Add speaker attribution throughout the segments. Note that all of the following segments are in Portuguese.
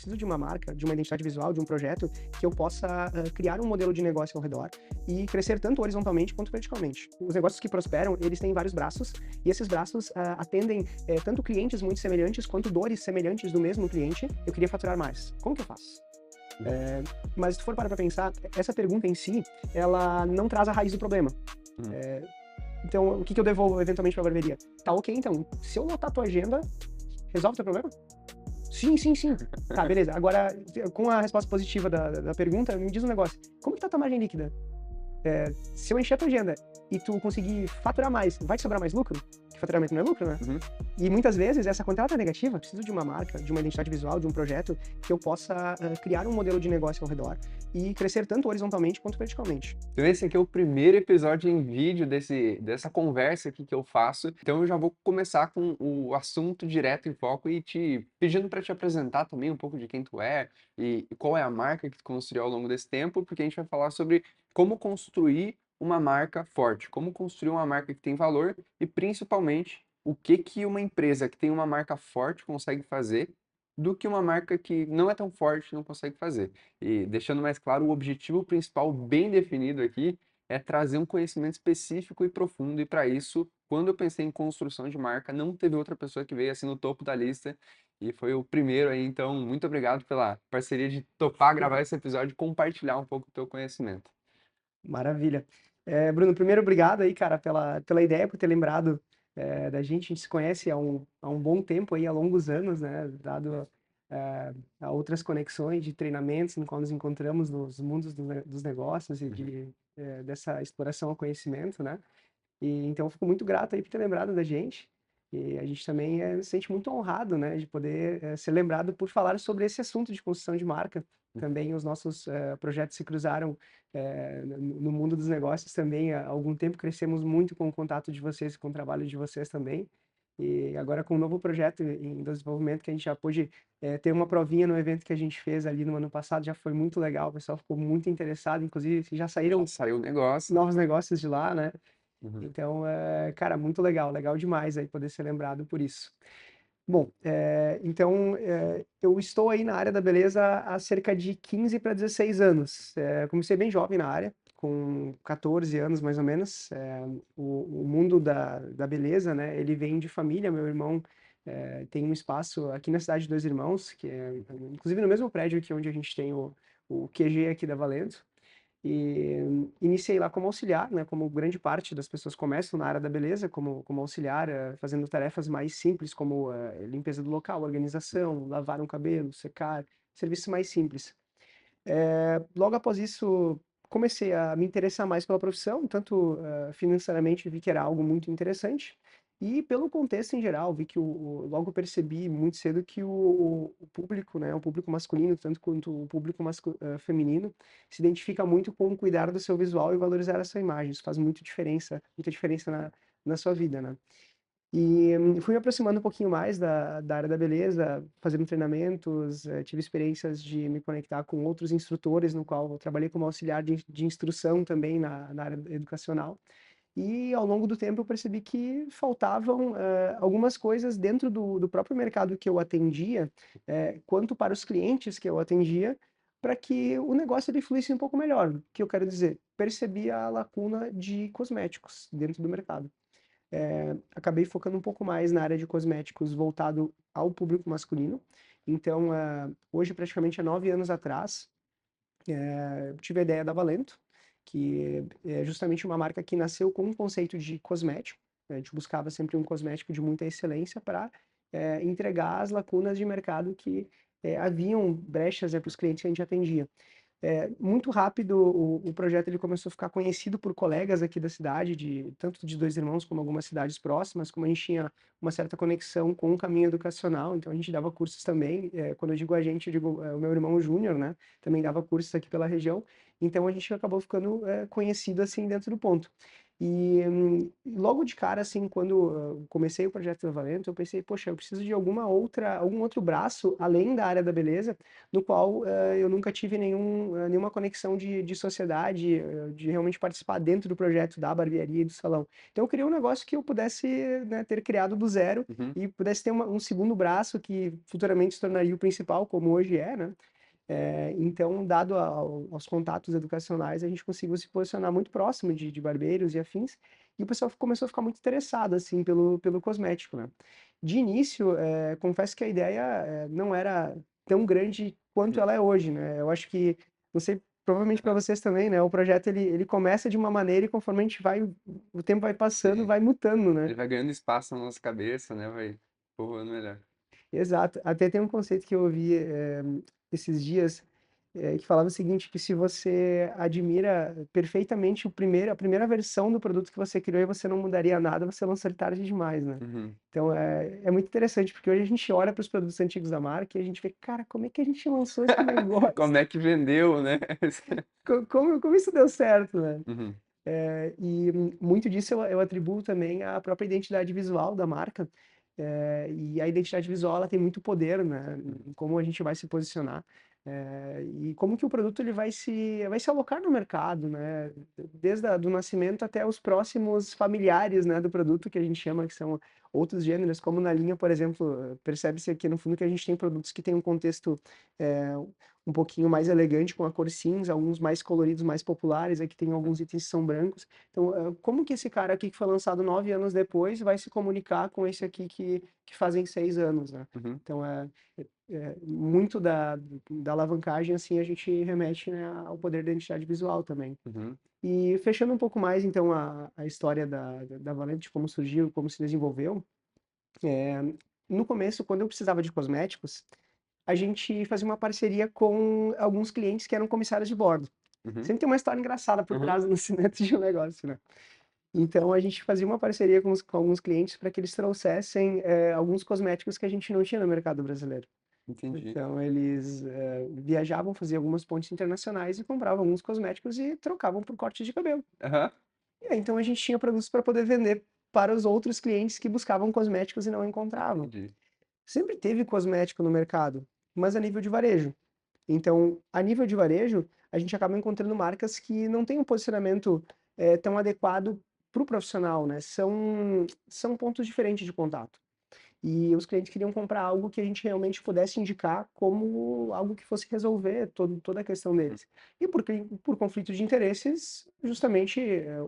Speaker 1: preciso de uma marca, de uma identidade visual, de um projeto que eu possa criar um modelo de negócio ao redor e crescer tanto horizontalmente quanto verticalmente. Os negócios que prosperam, eles têm vários braços e esses braços atendem tanto clientes muito semelhantes quanto dores semelhantes do mesmo cliente. Eu queria faturar mais. Como que eu faço? Mas se tu for parar pra pensar, essa pergunta em si, ela não traz a raiz do problema.
Speaker 2: Hum.
Speaker 1: Então, o que eu devolvo eventualmente pra barbearia? Tá ok, então, se eu lotar tua agenda, resolve o teu problema? Sim, sim, sim. Tá, beleza. Agora, com a resposta positiva da pergunta, me diz um negócio. Como que tá a tua margem líquida? Se eu encher a tua agenda e tu conseguir faturar mais, vai te sobrar mais lucro? Que faturamento não é lucro, né?
Speaker 2: Uhum.
Speaker 1: E muitas vezes essa quando ela tá negativa, eu preciso de uma marca, de uma identidade visual, de um projeto que eu possa criar um modelo de negócio ao redor e crescer tanto horizontalmente quanto verticalmente.
Speaker 2: Então esse aqui é o primeiro episódio em vídeo dessa conversa aqui que eu faço. Então eu já vou começar com o assunto direto em foco e te pedindo para te apresentar também um pouco de quem tu é e qual é a marca que tu construiu ao longo desse tempo, porque a gente vai falar sobre como construir uma marca forte, como construir uma marca que tem valor e principalmente o que que uma empresa que tem uma marca forte consegue fazer do que uma marca que não é tão forte não consegue fazer. E deixando mais claro, o objetivo principal bem definido aqui é trazer um conhecimento específico e profundo, e para isso, quando eu pensei em construção de marca, não teve outra pessoa que veio assim no topo da lista, e foi o primeiro aí, então muito obrigado pela parceria de topar gravar esse episódio e compartilhar um pouco do teu conhecimento.
Speaker 1: Maravilha. Bruno, primeiro, obrigado aí, cara, pela ideia, por ter lembrado da gente. A gente se conhece há um bom tempo aí, há longos anos, né? Dado a outras conexões de treinamentos no qual nos encontramos nos mundos dos negócios e
Speaker 2: Uhum.
Speaker 1: dessa exploração ao conhecimento, né? E então eu fico muito grato aí por ter lembrado da gente. E a gente também se sente muito honrado, né, de poder ser lembrado por falar sobre esse assunto de construção de marca. Também os nossos projetos se cruzaram no mundo dos negócios também. Há algum tempo crescemos muito com o contato de vocês e com o trabalho de vocês também. E agora com um novo projeto em desenvolvimento que a gente já pôde ter uma provinha no evento que a gente fez ali no ano passado, já foi muito legal, o pessoal ficou muito interessado, inclusive já
Speaker 2: Já
Speaker 1: saíram
Speaker 2: saiu o negócio.
Speaker 1: novos negócios de lá, né?
Speaker 2: Uhum.
Speaker 1: Então, cara, muito legal, legal demais aí poder ser lembrado por isso. Bom, então, eu estou aí na área da beleza há cerca de 15 para 16 anos. Comecei bem jovem na área, com 14 anos mais ou menos. O mundo da beleza, né, ele vem de família. Meu irmão tem um espaço aqui na cidade de Dois Irmãos, que é inclusive no mesmo prédio que onde a gente tem o QG aqui da Valento. E iniciei lá como auxiliar, né, como grande parte das pessoas começam na área da beleza, como auxiliar, fazendo tarefas mais simples, como limpeza do local, organização, lavar um cabelo, secar, serviços mais simples. Logo após isso, comecei a me interessar mais pela profissão, tanto financeiramente vi que era algo muito interessante, e pelo contexto em geral, vi que logo percebi muito cedo que o público, né, o público masculino, tanto quanto o público feminino, se identifica muito com cuidar do seu visual e valorizar a sua imagem. Isso faz muita diferença na sua vida, né? E fui me aproximando um pouquinho mais da área da beleza, fazendo treinamentos, tive experiências de me conectar com outros instrutores, no qual eu trabalhei como auxiliar de instrução também na área educacional. E ao longo do tempo eu percebi que faltavam algumas coisas dentro do próprio mercado que eu atendia, quanto para os clientes que eu atendia, para que o negócio ele fluísse um pouco melhor. O que eu quero dizer? Percebi a lacuna de cosméticos dentro do mercado. Acabei focando um pouco mais na área de cosméticos voltado ao público masculino. Então, hoje, praticamente há 9 anos atrás, eu tive a ideia da Valento, que é justamente uma marca que nasceu com um conceito de cosmético. A gente buscava sempre um cosmético de muita excelência para entregar as lacunas de mercado que haviam brechas para os clientes que a gente atendia. Muito rápido o projeto ele começou a ficar conhecido por colegas aqui da cidade, tanto de Dois Irmãos como algumas cidades próximas, como a gente tinha uma certa conexão com o caminho educacional, então a gente dava cursos também. Quando eu digo a gente, eu digo o meu irmão Júnior, né? Também dava cursos aqui pela região, então a gente acabou ficando conhecido assim dentro do ponto. E logo de cara, assim, quando eu comecei o projeto da Valento, eu pensei: "Poxa, eu preciso de algum outro braço, além da área da beleza, no qual, eu nunca tive nenhuma conexão de sociedade, de realmente participar dentro do projeto da barbearia e do salão". Então eu criei um negócio que eu pudesse, né, ter criado do zero
Speaker 2: Uhum.
Speaker 1: e pudesse ter um segundo braço que futuramente se tornaria o principal, como hoje é, né. Então, dado aos contatos educacionais, a gente conseguiu se posicionar muito próximo de barbeiros e afins, e o pessoal começou a ficar muito interessado, assim, pelo cosmético, né. De início, confesso que a ideia, não era tão grande quanto
Speaker 2: Hum.
Speaker 1: ela é hoje, né. Eu acho que, não sei, provavelmente para
Speaker 2: Aham.
Speaker 1: vocês também, né, o projeto ele começa de uma maneira e conforme a gente vai o tempo vai passando,
Speaker 2: Sim.
Speaker 1: vai mutando, né.
Speaker 2: Ele vai ganhando espaço na nossa cabeça, né, vai povoando melhor.
Speaker 1: Exato. Até tem um conceito que eu ouvi, esses dias, que falava o seguinte, que se você admira perfeitamente a primeira versão do produto que você criou e você não mudaria nada, você lançou ele tarde demais, né.
Speaker 2: Uhum.
Speaker 1: Então é muito interessante, porque hoje a gente olha para os produtos antigos da marca e a gente vê: "Cara, como é que a gente lançou esse negócio?
Speaker 2: Como é que vendeu, né?
Speaker 1: Como isso deu certo, né?"
Speaker 2: Uhum.
Speaker 1: Muito disso eu atribuo também à própria identidade visual da marca, e a identidade visual ela tem muito poder, né,
Speaker 2: Uhum.
Speaker 1: em como a gente vai se posicionar, e como que o produto ele vai se alocar no mercado, né, desde do nascimento até os próximos familiares, né, do produto que a gente chama, que são outros gêneros, como na linha, por exemplo, percebe-se aqui no fundo que a gente tem produtos que têm um contexto, eh, um pouquinho mais elegante com a cor cinza, alguns mais coloridos, mais populares, aqui tem alguns itens que são brancos. Então, como que esse cara aqui que foi lançado 9 anos depois vai se comunicar com esse aqui que fazem 6 anos, né.
Speaker 2: Uhum.
Speaker 1: Então, muito da alavancagem, assim, a gente remete, né, ao poder da identidade visual também.
Speaker 2: Uhum.
Speaker 1: E fechando um pouco mais, então, a história da Valente, como surgiu, como se desenvolveu, eh, no começo, quando eu precisava de cosméticos, a gente fazia uma parceria com alguns clientes que eram comissários de bordo.
Speaker 2: Uhum.
Speaker 1: Sempre tem uma história engraçada por
Speaker 2: Uhum.
Speaker 1: trás do nascimento de um negócio, né. Então a gente fazia uma parceria com alguns clientes para que eles trouxessem, alguns cosméticos que a gente não tinha no mercado brasileiro.
Speaker 2: Entendi.
Speaker 1: Então eles, viajavam, faziam algumas pontes internacionais e compravam alguns cosméticos e trocavam por corte de cabelo.
Speaker 2: Aham.
Speaker 1: E aí então a gente tinha produtos para poder vender para os outros clientes que buscavam cosméticos e não encontravam.
Speaker 2: Entendi.
Speaker 1: Sempre teve cosmético no mercado, mas a nível de varejo. Então, a nível de varejo, a gente acaba encontrando marcas que não têm um posicionamento, tão adequado para o profissional, né, são pontos diferentes de contato. E os clientes queriam comprar algo que a gente realmente pudesse indicar como algo que fosse resolver toda a questão
Speaker 2: Uhum.
Speaker 1: deles. E por conflito de interesses, justamente,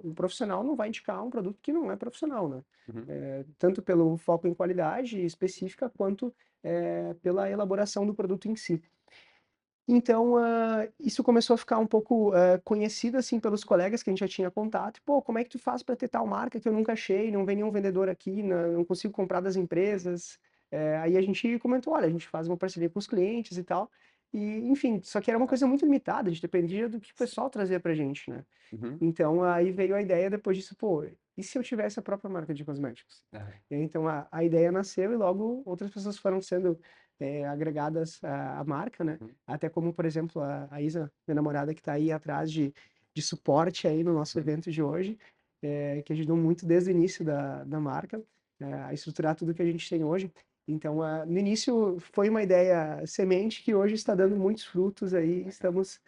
Speaker 1: o profissional não vai indicar um produto que não é profissional, né.
Speaker 2: Uhum.
Speaker 1: Tanto pelo foco em qualidade específica, quanto, pela elaboração do produto em si. Então, isso começou a ficar um pouco, conhecido, assim, pelos colegas que a gente já tinha contato. "Pô, como é que tu faz para ter tal marca que eu nunca achei, não vem nenhum vendedor aqui, não consigo comprar das empresas?" Aí a gente comentou: "Olha, a gente faz uma parceria com os clientes e tal", e enfim, só que era uma
Speaker 2: Tá.
Speaker 1: coisa muito limitada, a gente dependia do que o pessoal trazia pra gente, né.
Speaker 2: Uhum.
Speaker 1: Então aí veio a ideia depois disso: "Pô, e se eu tivesse a própria marca de cosméticos?"
Speaker 2: Aham.
Speaker 1: E aí então a ideia nasceu e logo outras pessoas foram sendo, agregadas à marca, né.
Speaker 2: Uhum.
Speaker 1: Até como, por exemplo, a Isa, minha namorada, que está aí atrás de suporte aí no nosso
Speaker 2: Uhum.
Speaker 1: evento de hoje, que ajudou muito desde o início da marca, a estruturar tudo que a gente tem hoje. Então, no início foi uma ideia semente que hoje está dando muitos frutos aí,
Speaker 2: Legal.
Speaker 1: estamos,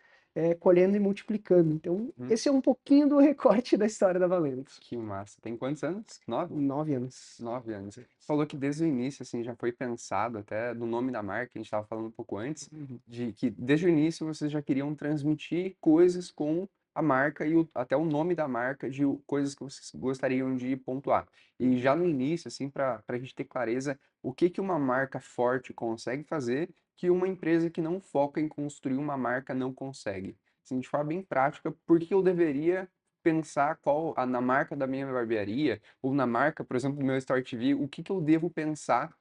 Speaker 1: colhendo e multiplicando. Então,
Speaker 2: Uhum.
Speaker 1: esse é um pouquinho do recorte da história da Valento.
Speaker 2: Que massa. Tem quantos anos? 9?
Speaker 1: 9 anos.
Speaker 2: 9 anos. Você falou que desde o início, assim, já foi pensado até no nome da marca, a gente estava falando um pouco antes,
Speaker 1: Uhum.
Speaker 2: de que desde o início vocês já queriam transmitir coisas com a marca e até o nome da marca de coisas que vocês gostariam de pontuar. E já no início, assim, para a gente ter clareza, o que que uma marca forte consegue fazer que uma empresa que não foca em construir uma marca não consegue. Assim, de forma bem prática, por que eu deveria pensar na marca da minha barbearia ou na marca, por exemplo, do meu Store TV, o que que eu devo pensar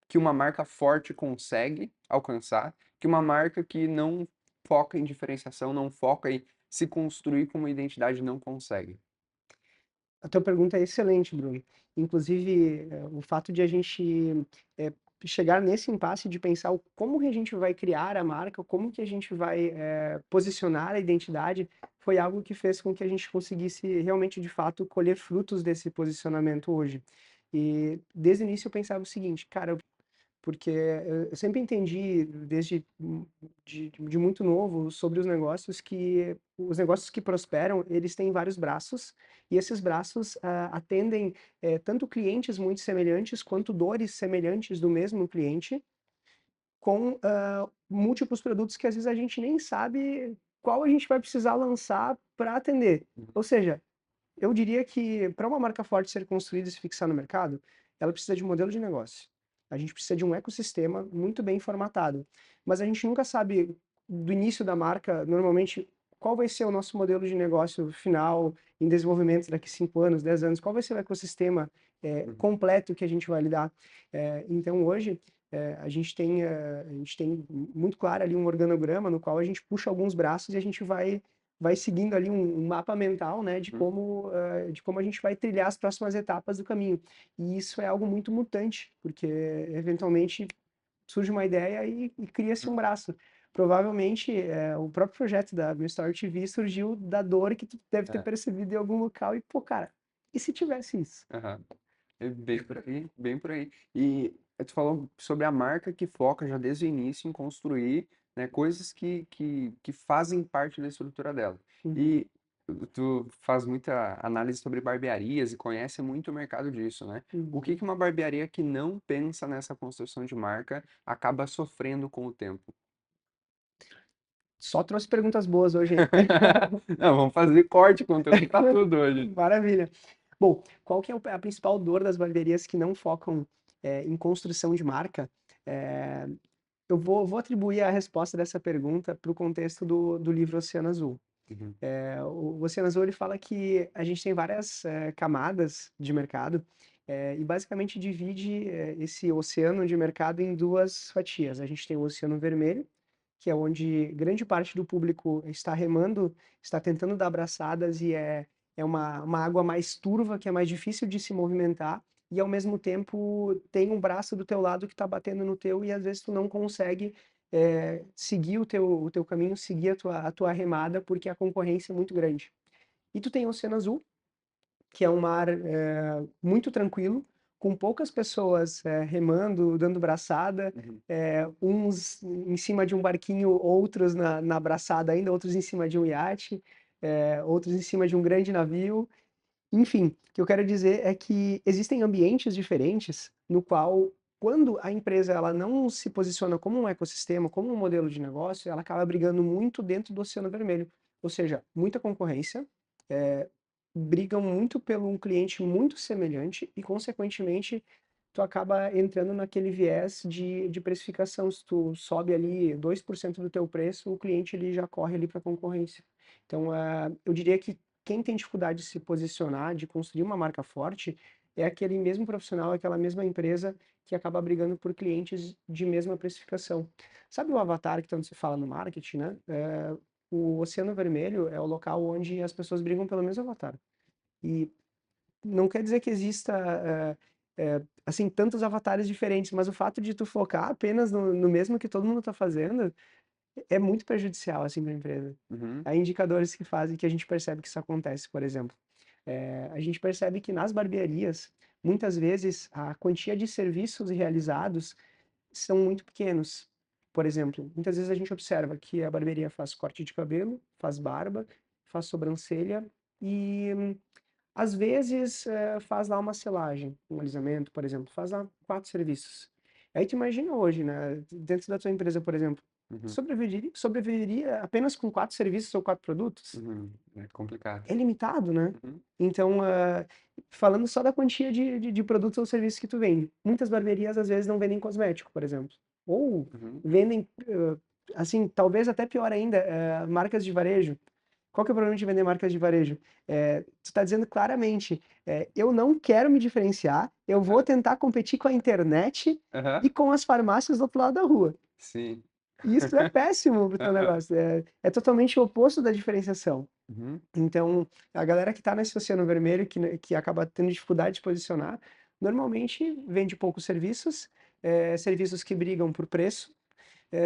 Speaker 2: que uma marca forte consegue alcançar, que uma marca que não foca em diferenciação, não foca em se construir como identidade não consegue?
Speaker 1: A tua pergunta é excelente, Bruno. Inclusive, o fato de a gente, chegar nesse impasse de pensar como que a gente vai criar a marca, como que a gente vai posicionar a identidade, foi algo que fez com que a gente conseguisse realmente, de fato, colher frutos desse posicionamento hoje. E desde o início eu pensava o seguinte, cara, porque eu sempre entendi desde de muito novo sobre os negócios que prosperam, eles têm vários braços e esses braços atendem tanto clientes muito semelhantes quanto dores semelhantes do mesmo cliente com múltiplos produtos que às vezes a gente nem sabe qual a gente vai precisar lançar para atender.
Speaker 2: Uhum.
Speaker 1: Ou seja, eu diria que para uma marca forte ser construída e se fixar no mercado, ela precisa de um modelo de negócio. A gente precisa de um ecossistema muito bem formatado. Mas a gente nunca sabe do início da marca, normalmente, qual vai ser o nosso modelo de negócio final em desenvolvimento daqui 5 anos, 10 anos, qual vai ser o ecossistema
Speaker 2: Uhum.
Speaker 1: completo que a gente vai lidar. Então, hoje, a gente tem muito claro ali um organograma no qual a gente puxa alguns braços e a gente vai seguindo ali um mapa mental, né,
Speaker 2: Uhum.
Speaker 1: de como a gente vai trilhar as próximas etapas do caminho. E isso é algo muito mutante, porque eventualmente surge uma ideia e cria-se um braço. Provavelmente, o próprio projeto da Meu Story TV surgiu da dor que tu deve ter
Speaker 2: É.
Speaker 1: percebido em algum local e, pô, cara, e se tivesse isso?
Speaker 2: Aham. É bem por aí, bem por aí. E tu falou sobre a marca que foca já desde o início em construir, né, coisas que fazem parte da estrutura dela.
Speaker 1: Uhum,
Speaker 2: E tu faz muita análise sobre barbearias e conhece muito o mercado disso, né? O que
Speaker 1: uhum.
Speaker 2: que uma barbearia que não pensa nessa construção de marca acaba sofrendo com o tempo?
Speaker 1: Só trouxe perguntas boas hoje, hein?
Speaker 2: Não, vamos fazer corte, conteúdo pra tudo hoje.
Speaker 1: Maravilha. Bom, qual que é a principal dor das barbearias que não focam em construção de marca? Eh, eu vou atribuir a resposta dessa pergunta para o contexto do livro Oceano Azul.
Speaker 2: Uhum.
Speaker 1: O Oceano Azul ele fala que a gente tem várias camadas de mercado e basicamente divide esse oceano de mercado em duas fatias. A gente tem o Oceano Vermelho, que é onde grande parte do público está remando, está tentando dar abraçadas e é uma água mais turva, que é mais difícil de se movimentar, e ao mesmo tempo tem um braço do teu lado que está batendo no teu e às vezes tu não consegue seguir o teu caminho, seguir a tua remada, porque a concorrência é muito grande. E tu tem o Oceano Azul, que é um mar muito tranquilo, com poucas pessoas remando, dando braçada,
Speaker 2: Uhum.
Speaker 1: uns em cima de um barquinho, outros na braçada ainda, outros em cima de um iate, outros em cima de um grande navio. Enfim, o que eu quero dizer é que existem ambientes diferentes no qual, quando a empresa ela não se posiciona como um ecossistema, como um modelo de negócio, ela acaba brigando muito dentro do Oceano Vermelho. Ou seja, muita concorrência, brigam muito pelo um cliente muito semelhante e, consequentemente, tu acaba entrando naquele viés de precificação. Se tu sobe ali 2% do teu preço, o cliente ele já corre ali para a concorrência. Então, eu diria que quem tem dificuldade de se posicionar, de construir uma marca forte, é aquele mesmo profissional, aquela mesma empresa que acaba brigando por clientes de mesma precificação. Sabe o avatar que tanto se fala no marketing, né? O Oceano Vermelho é o local onde as pessoas brigam pelo mesmo avatar. E não quer dizer que exista, assim, tantos avatares diferentes, mas o fato de tu focar apenas no mesmo que todo mundo está fazendo é muito prejudicial, assim, para a empresa.
Speaker 2: Uhum.
Speaker 1: Há indicadores que fazem que a gente percebe que isso acontece, por exemplo. A gente percebe que nas barbearias, muitas vezes, a quantia de serviços realizados são muito pequenos. Por exemplo, muitas vezes a gente observa que a barbearia faz corte de cabelo, faz barba, faz sobrancelha e às vezes faz lá uma selagem, um alisamento, por exemplo, faz lá 4 serviços. Aí tu imagina hoje, né, dentro da tua empresa, por exemplo,
Speaker 2: Uhum.
Speaker 1: sobreviveria apenas com 4 serviços ou 4 produtos?
Speaker 2: Uhum. É complicado.
Speaker 1: É limitado, né?
Speaker 2: Uhum.
Speaker 1: Então, falando só da quantia de produtos ou serviços que tu vende, muitas barbearias às vezes não vendem cosmético, por exemplo. Ou
Speaker 2: Uhum.
Speaker 1: vendem, assim, talvez até pior ainda, marcas de varejo. Qual que é o problema de vender marcas de varejo? Tu está dizendo claramente, eu não quero me diferenciar, eu vou tentar competir com a internet
Speaker 2: Aham.
Speaker 1: e com as farmácias do outro lado da rua.
Speaker 2: Sim.
Speaker 1: E isso é péssimo para o teu
Speaker 2: Aham.
Speaker 1: negócio, é totalmente o oposto da diferenciação.
Speaker 2: Uhum.
Speaker 1: Então, a galera que está nesse oceano vermelho, que acaba tendo dificuldade de posicionar, normalmente vende poucos serviços, serviços que brigam por preço,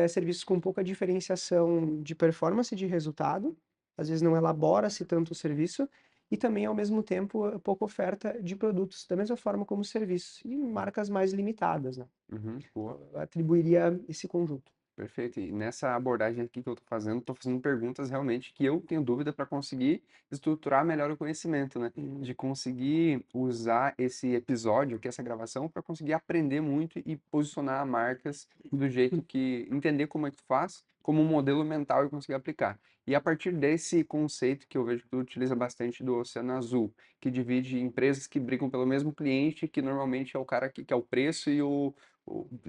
Speaker 1: serviços com pouca diferenciação de performance de resultado, às vezes não elabora-se tanto o serviço, e também, ao mesmo tempo, pouca oferta de produtos, da mesma forma como serviços, e marcas mais limitadas, né?
Speaker 2: Uhum, boa.
Speaker 1: Eu atribuiria esse conjunto.
Speaker 2: Perfeito. E nessa abordagem aqui que eu tô fazendo perguntas realmente que eu tenho dúvida para conseguir estruturar melhor o conhecimento, né?
Speaker 1: Hum,
Speaker 2: De conseguir usar esse episódio, que é essa gravação, para conseguir aprender muito e posicionar marcas do jeito que entender como é que tu faz, como um modelo mental e conseguir aplicar. E a partir desse conceito que eu vejo que tu utiliza bastante do Oceano Azul, que divide empresas que brigam pelo mesmo cliente, que normalmente é o cara que quer o preço e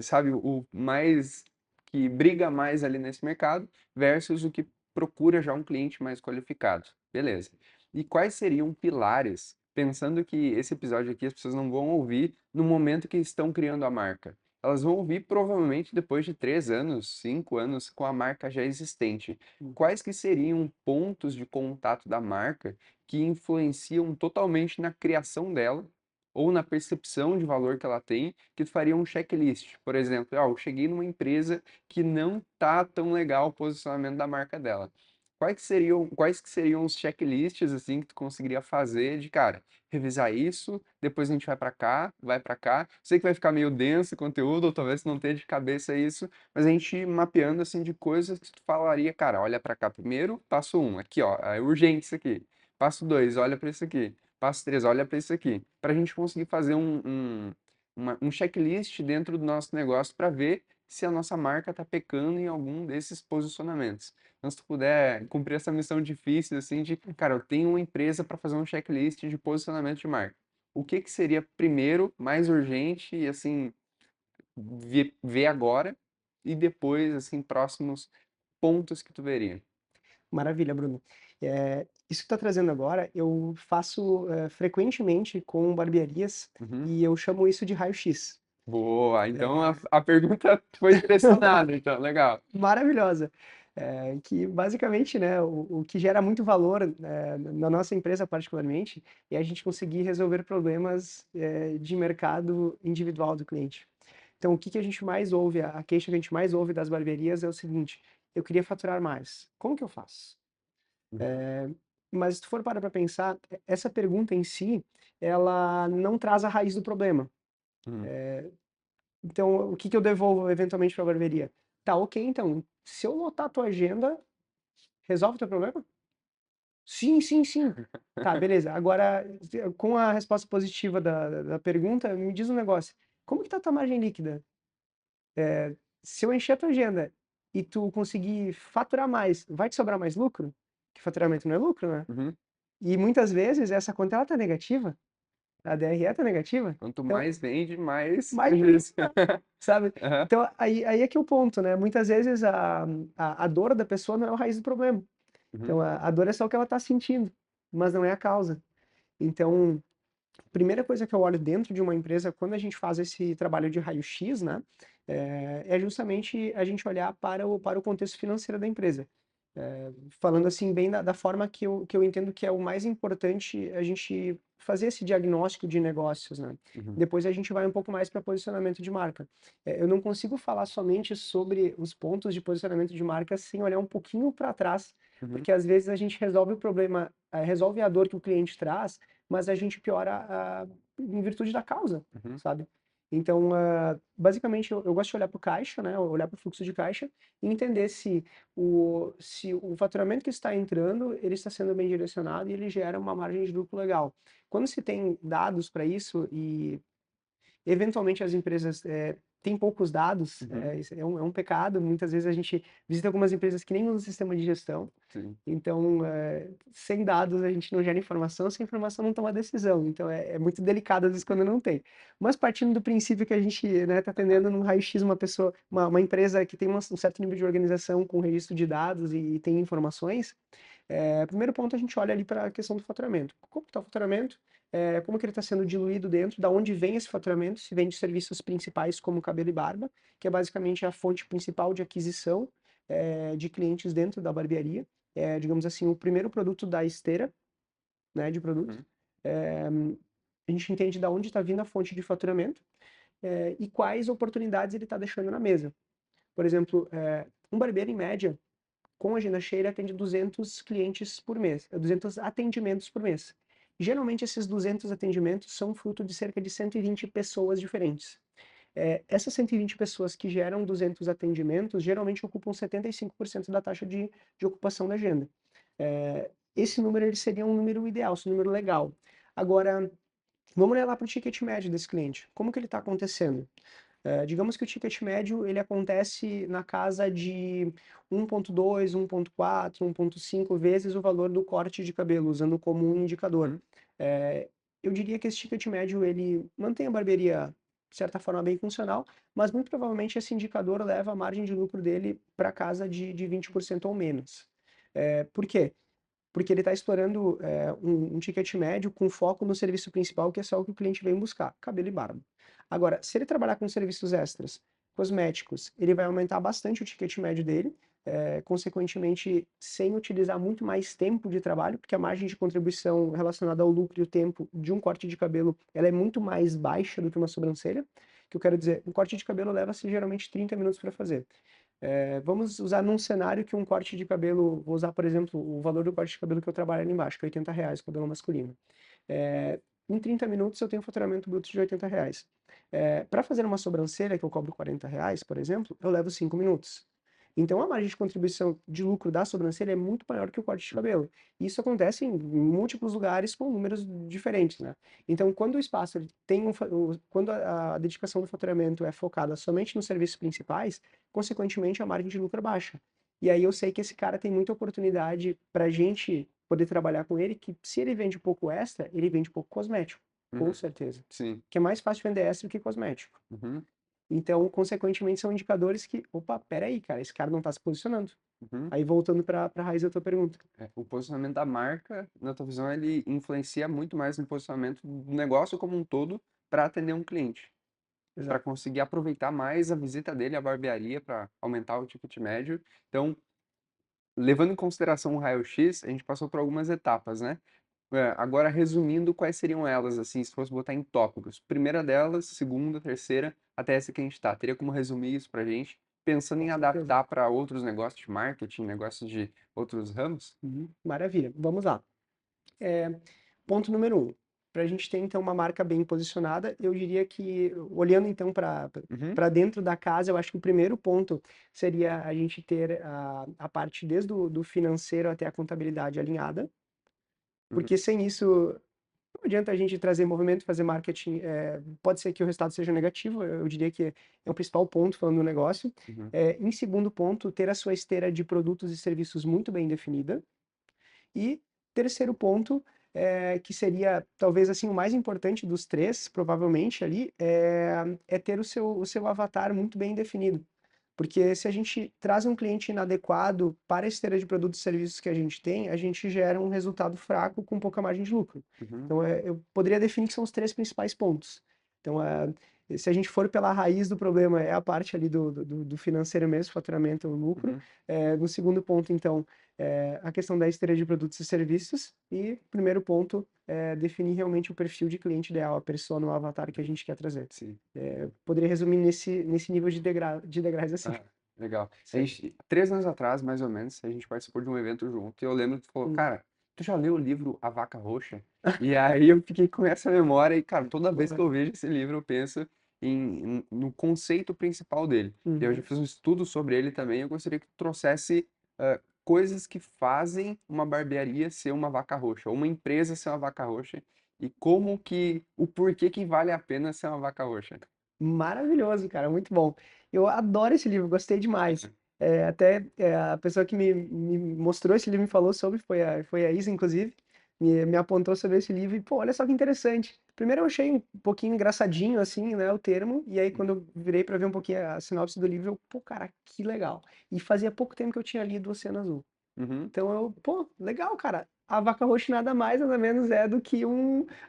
Speaker 2: sabe, o mais que briga mais ali nesse mercado versus o que procura já um cliente mais qualificado. Beleza. E quais seriam pilares, pensando que esse episódio aqui as pessoas não vão ouvir no momento que estão criando a marca. Elas vão ouvir provavelmente depois de 3 anos, 5 anos com a marca já existente.
Speaker 1: hum.
Speaker 2: Quais que seriam pontos de contato da marca que influenciam totalmente na criação dela ou na percepção de valor que ela tem, que tu faria um checklist? Por exemplo, eu cheguei numa empresa que não tá tão legal o posicionamento da marca dela. Quais que seriam os checklists assim que tu conseguiria fazer de, cara, revisar isso, depois a gente vai para cá. Sei que vai ficar meio denso o conteúdo, ou talvez não tenha de cabeça isso, mas a gente mapeando assim de coisas que tu falaria, cara, olha para cá primeiro, passo um, aqui ó, é urgente isso aqui. Passo dois, olha para isso aqui. Passo três, olha para isso aqui. Para a gente conseguir fazer um checklist dentro do nosso negócio para ver se a nossa marca está pecando em algum desses posicionamentos. Então, se tu puder cumprir essa missão difícil, assim, de, cara, eu tenho uma empresa para fazer um checklist de posicionamento de marca. O que que seria primeiro, mais urgente e, assim, ver agora e depois, assim, próximos pontos que tu veria?
Speaker 1: Maravilha, Bruno. Isso que está trazendo agora, eu faço frequentemente com barbearias
Speaker 2: Uhum.
Speaker 1: e eu chamo isso de raio-x.
Speaker 2: Boa, então a pergunta foi direcionada, então, legal.
Speaker 1: Maravilhosa. Que basicamente, né, o que gera muito valor, na nossa empresa particularmente, é a gente conseguir resolver problemas, de mercado individual do cliente. Então, o que que a gente mais ouve, a queixa que a gente mais ouve das barbearias é o seguinte: eu queria faturar mais. Como que eu faço?
Speaker 2: Uhum,
Speaker 1: Mas se tu for parar para pensar, essa pergunta em si, ela não traz a raiz do problema.
Speaker 2: uhum,
Speaker 1: Então, o que que eu devolvo eventualmente para a barbearia? Tá, ok, então, se eu lotar a tua agenda, resolve o teu problema? Sim, sim, sim. Tá, beleza. Agora, com a resposta positiva da pergunta, me diz um negócio. Como que tá a tua margem líquida? Se eu encher a tua agenda e tu conseguir faturar mais, vai te sobrar mais lucro? Que faturamento não é lucro, né?
Speaker 2: uhum.
Speaker 1: E muitas vezes essa conta ela tá negativa, a DRE tá negativa.
Speaker 2: Quanto
Speaker 1: Então,
Speaker 2: mais vende, mais
Speaker 1: mais
Speaker 2: prejuízo.
Speaker 1: sabe?
Speaker 2: Aham,
Speaker 1: Então, aí é que é o ponto, né? Muitas vezes a dor da pessoa não é a raiz do problema.
Speaker 2: uhum,
Speaker 1: Então, a dor é só o que ela está sentindo, mas não é a causa. Então, a primeira coisa que eu olho dentro de uma empresa, quando a gente faz esse trabalho de raio-x, né? É justamente a gente olhar para o contexto financeiro da empresa. Falando assim, bem da forma que eu entendo que é o mais importante a gente fazer esse diagnóstico de negócios, né?
Speaker 2: uhum,
Speaker 1: Depois a gente vai um pouco mais para posicionamento de marca. Eu não consigo falar somente sobre os pontos de posicionamento de marca sem olhar um pouquinho para trás,
Speaker 2: uhum,
Speaker 1: porque às vezes a gente resolve o problema, resolve a dor que o cliente traz, mas a gente piora em virtude da causa,
Speaker 2: uhum,
Speaker 1: sabe? Então, basicamente, eu gosto de olhar para o caixa, né? Olhar para o fluxo de caixa e entender se o faturamento que está entrando, ele está sendo bem direcionado e ele gera uma margem de lucro legal. Quando se tem dados para isso e eventualmente as empresas têm poucos dados,
Speaker 2: uhum.
Speaker 1: isso é um pecado. Muitas vezes a gente visita algumas empresas que nem usam sistema de gestão,
Speaker 2: Sim.
Speaker 1: então sem dados a gente não gera informação, sem informação não toma decisão. Então é muito delicado às vezes quando não tem. Mas partindo do princípio que a gente está atendendo num raio-x uma pessoa, uma empresa que tem um certo nível de organização com registro de dados e tem informações, primeiro ponto a gente olha ali para a questão do faturamento. Como está o faturamento? Como que ele está sendo diluído dentro, da onde vem esse faturamento, se vem de serviços principais como cabelo e barba, que é basicamente a fonte principal de aquisição de clientes dentro da barbearia. Digamos assim, o primeiro produto da esteira, né, de produto.
Speaker 2: Uhum,
Speaker 1: A gente entende da onde está vindo a fonte de faturamento. e quais oportunidades ele está deixando na mesa. Por exemplo, um barbeiro, em média, com agenda cheia, ele atende 200 clientes por mês, 200 atendimentos por mês. Geralmente, esses 200 atendimentos são fruto de cerca de 120 pessoas diferentes. Essas 120 pessoas que geram 200 atendimentos, geralmente ocupam 75% da taxa de ocupação da agenda. Esse número ele seria um número ideal, esse número legal. Agora, vamos olhar lá para o ticket médio desse cliente. Como que ele está acontecendo? Digamos que o ticket médio ele acontece na casa de 1,2, 1,4, 1,5 vezes o valor do corte de cabelo, usando como um indicador.
Speaker 2: Uhum.
Speaker 1: Eu diria que esse ticket médio ele mantém a barbearia de certa forma bem funcional, mas muito provavelmente esse indicador leva a margem de lucro dele para casa de 20% ou menos. Por quê? Porque ele está explorando um ticket médio com foco no serviço principal, que é só o que o cliente vem buscar, cabelo e barba. Agora, se ele trabalhar com serviços extras, cosméticos, ele vai aumentar bastante o ticket médio dele, consequentemente, sem utilizar muito mais tempo de trabalho, porque a margem de contribuição relacionada ao lucro e o tempo de um corte de cabelo, ela é muito mais baixa do que uma sobrancelha. Que eu quero dizer, um corte de cabelo leva-se geralmente 30 minutos para fazer. Vamos usar num cenário que um corte de cabelo, vou usar, por exemplo, o valor do corte de cabelo que eu trabalho ali embaixo, que é R$ 80, cabelo masculino. Em 30 minutos eu tenho um faturamento bruto de R$ 80. Para fazer uma sobrancelha, que eu cobro R$ 40, por exemplo, eu levo 5 minutos. Então a margem de contribuição de lucro da sobrancelha é muito maior que o corte de cabelo. Isso acontece em múltiplos lugares com números diferentes, né? Então, quando o espaço ele tem quando a dedicação do faturamento é focada somente nos serviços principais, consequentemente a margem de lucro é baixa. E aí eu sei que esse cara tem muita oportunidade para a gente poder trabalhar com ele, que se ele vende pouco extra, ele vende pouco cosmético, com
Speaker 2: Uhum.
Speaker 1: certeza.
Speaker 2: Sim.
Speaker 1: Que é mais fácil vender extra do que cosmético.
Speaker 2: Uhum.
Speaker 1: Então, consequentemente, são indicadores que, opa, peraí, cara, esse cara não está se posicionando.
Speaker 2: Uhum.
Speaker 1: Aí voltando para a raiz da tua pergunta.
Speaker 2: O posicionamento da marca, na tua visão, ele influencia muito mais no posicionamento do negócio como um todo para atender um cliente, para
Speaker 1: Exato.
Speaker 2: conseguir aproveitar mais a visita dele à barbearia para aumentar o ticket médio. Então, levando em consideração o raio-x, a gente passou por algumas etapas, né? Agora, resumindo, quais seriam elas, assim, se fosse botar em tópicos? Primeira delas, segunda, terceira, até essa que a gente tá. Teria como resumir isso pra gente, pensando
Speaker 1: Com
Speaker 2: em
Speaker 1: certeza.
Speaker 2: adaptar para outros negócios de marketing, negócios de outros ramos?
Speaker 1: Maravilha. Vamos lá. Ponto número um. Para a gente ter, então, uma marca bem posicionada, eu diria que, olhando, então,
Speaker 2: Uhum,
Speaker 1: para dentro da casa, eu acho que o primeiro ponto seria a gente ter a parte desde do financeiro até a contabilidade alinhada,
Speaker 2: uhum,
Speaker 1: porque sem isso, não adianta a gente trazer movimento, fazer marketing, pode ser que o resultado seja negativo, eu diria que é o principal ponto falando do negócio.
Speaker 2: uhum,
Speaker 1: Em segundo ponto, ter a sua esteira de produtos e serviços muito bem definida. E terceiro ponto, que seria talvez assim o mais importante dos três, provavelmente ali, é ter o seu avatar muito bem definido. Porque se a gente traz um cliente inadequado para a esteira de produtos e serviços que a gente tem, a gente gera um resultado fraco com pouca margem de lucro.
Speaker 2: uhum,
Speaker 1: Então, eu poderia definir que são os três principais pontos. Então, se a gente for pela raiz do problema, é a parte ali do financeiro mesmo, faturamento, lucro.
Speaker 2: uhum.
Speaker 1: No segundo ponto, então, a questão da esteira de produtos e serviços. E primeiro ponto, definir realmente o perfil de cliente ideal, a persona, o avatar que a gente quer trazer.
Speaker 2: Sim.
Speaker 1: Poderia resumir nesse nível de degraus assim.
Speaker 2: Ah, legal. A
Speaker 1: Certo.
Speaker 2: gente, 3 anos atrás, mais ou menos, a gente participou de um evento junto e eu lembro que tu falou,
Speaker 1: Hum,
Speaker 2: cara, tu já leu o livro A Vaca Roxa? E aí eu fiquei com essa memória e, cara, toda vez que
Speaker 1: boa.
Speaker 2: eu vejo esse livro eu penso no conceito principal dele. Eu já
Speaker 1: Uhum.
Speaker 2: fiz um estudo sobre ele também, eu gostaria que tu trouxesse coisas que fazem uma barbearia ser uma vaca roxa, ou uma empresa ser uma vaca roxa, e como que, o porquê que vale a pena ser uma vaca roxa.
Speaker 1: Maravilhoso, cara, muito bom. Eu adoro esse livro, gostei demais. A pessoa que me mostrou esse livro, me falou sobre, foi a Isa, inclusive, me apontou sobre esse livro e, pô, olha só que interessante. Primeiro eu achei um pouquinho engraçadinho, assim, né, o termo, e aí quando eu virei para ver um pouquinho a sinopse do livro, eu, pô, cara, que legal. E fazia pouco tempo que eu tinha lido O Oceano Azul.
Speaker 2: Uhum,
Speaker 1: Então eu, pô, legal, cara. A vaca roxa nada mais, nada menos é do que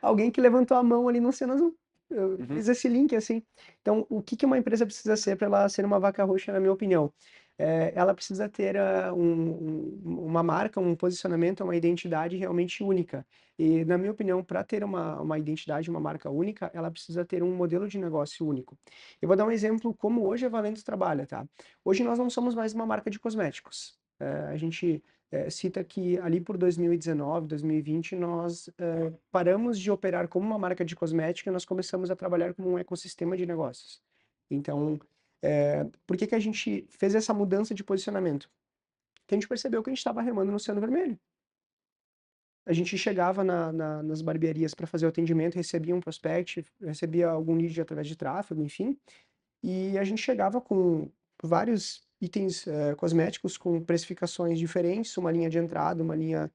Speaker 1: alguém que levantou a mão ali no Oceano Azul. Eu
Speaker 2: uhum,
Speaker 1: fiz esse link assim. Então, o que que uma empresa precisa ser para ela ser uma vaca roxa, na minha opinião? ela precisa ter uma marca, um posicionamento, uma identidade realmente única. E, na minha opinião, para ter uma identidade, uma marca única, ela precisa ter um modelo de negócio único. Eu vou dar um exemplo como hoje a Valento trabalha, tá? Hoje nós não somos mais uma marca de cosméticos. A gente cita que ali por 2019, 2020, nós paramos de operar como uma marca de cosmética e nós começamos a trabalhar como um ecossistema de negócios. Então, por que que a gente fez essa mudança de posicionamento? Porque a gente percebeu que a gente estava remando no oceano vermelho. A gente chegava nas barbearias para fazer o atendimento, recebia um prospect, recebia algum lead através de tráfego, enfim, e a gente chegava com vários itens cosméticos com precificações diferentes, uma linha de entrada, uma linha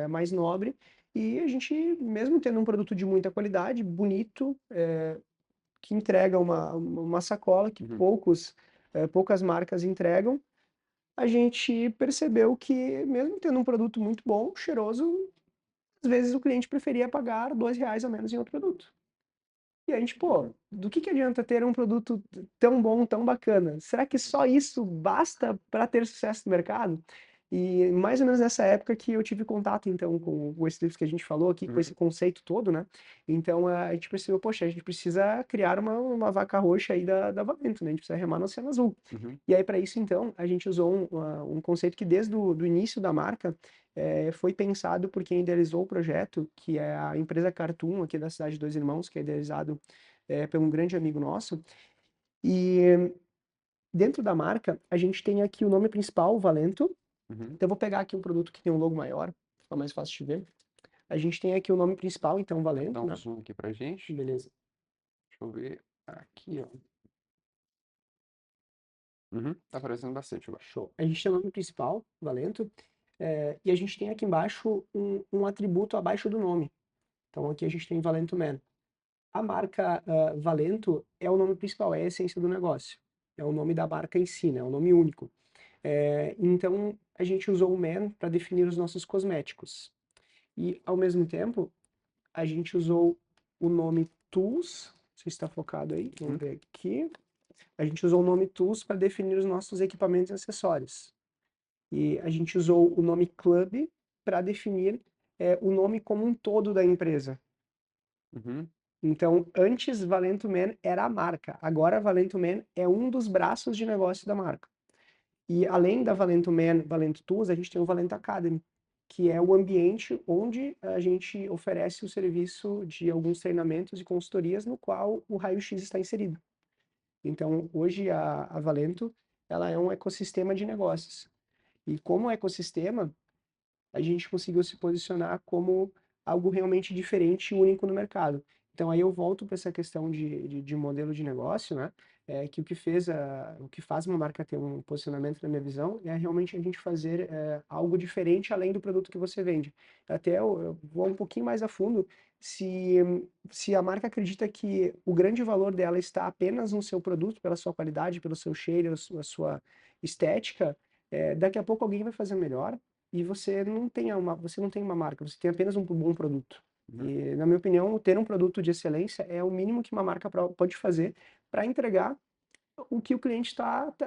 Speaker 1: mais nobre, e a gente, mesmo tendo um produto de muita qualidade, bonito, que entrega uma sacola que
Speaker 2: Uhum.
Speaker 1: poucas marcas entregam, a gente percebeu que, mesmo tendo um produto muito bom, cheiroso, às vezes o cliente preferia pagar R$ 2 a menos em outro produto. E a gente, pô, do que adianta ter um produto tão bom, tão bacana? Será que só isso basta para ter sucesso no mercado? E mais ou menos nessa época que eu tive contato, então, com esse livro que a gente falou aqui, com
Speaker 2: Uhum.
Speaker 1: esse conceito todo, né? Então, a gente percebeu, poxa, a gente precisa criar uma vaca roxa aí da Valento, né? A gente precisa remar no oceano azul.
Speaker 2: Uhum.
Speaker 1: E aí, para isso, então, a gente usou um conceito que desde o do início da marca foi pensado por quem idealizou o projeto, que é a empresa Cartoon, aqui da cidade de Dois Irmãos, que é idealizado por um grande amigo nosso. E dentro da marca, a gente tem aqui o nome principal, o Valento.
Speaker 2: Uhum.
Speaker 1: Então, eu vou pegar aqui um produto que tem um logo maior, fica mais fácil de ver. A gente tem aqui o nome principal, então,
Speaker 2: Dá
Speaker 1: Valento,
Speaker 2: um
Speaker 1: né?
Speaker 2: zoom aqui pra gente.
Speaker 1: Beleza.
Speaker 2: Deixa eu ver. Aqui, ó. Uhum. Tá aparecendo bastante agora.
Speaker 1: Show. A gente tem o nome principal, Valento, e a gente tem aqui embaixo um atributo abaixo do nome. Então, aqui a gente tem Valento Man. A marca Valento é o nome principal, é a essência do negócio. É o nome da marca em si, né? É o nome único. Então, a gente usou o Man para definir os nossos cosméticos. E, ao mesmo tempo, a gente usou o nome Tools. Você está focado aí? Vamos
Speaker 2: Uhum.
Speaker 1: ver aqui. A gente usou o nome Tools para definir os nossos equipamentos e acessórios. E a gente usou o nome Club para definir o nome como um todo da empresa.
Speaker 2: Uhum.
Speaker 1: Então, antes Valento Man era a marca, agora Valento Man é um dos braços de negócio da marca. E além da Valento Man, Valento Tools, a gente tem o Valento Academy, que é o ambiente onde a gente oferece o serviço de alguns treinamentos e consultorias no qual o Raio-X está inserido. Então, hoje a Valento, ela é um ecossistema de negócios. E como ecossistema, a gente conseguiu se posicionar como algo realmente diferente e único no mercado. Então aí eu volto para essa questão de modelo de negócio, né? Que o que faz uma marca ter um posicionamento, na minha visão, é realmente a gente fazer algo diferente além do produto que você vende. Até eu vou um pouquinho mais a fundo, se, se a marca acredita que o grande valor dela está apenas no seu produto, pela sua qualidade, pelo seu cheiro, a sua estética, daqui a pouco alguém vai fazer melhor, e você não tem uma marca, você tem apenas um bom produto.
Speaker 2: Uhum.
Speaker 1: E, na minha opinião, ter um produto de excelência é o mínimo que uma marca pode fazer para entregar o que o cliente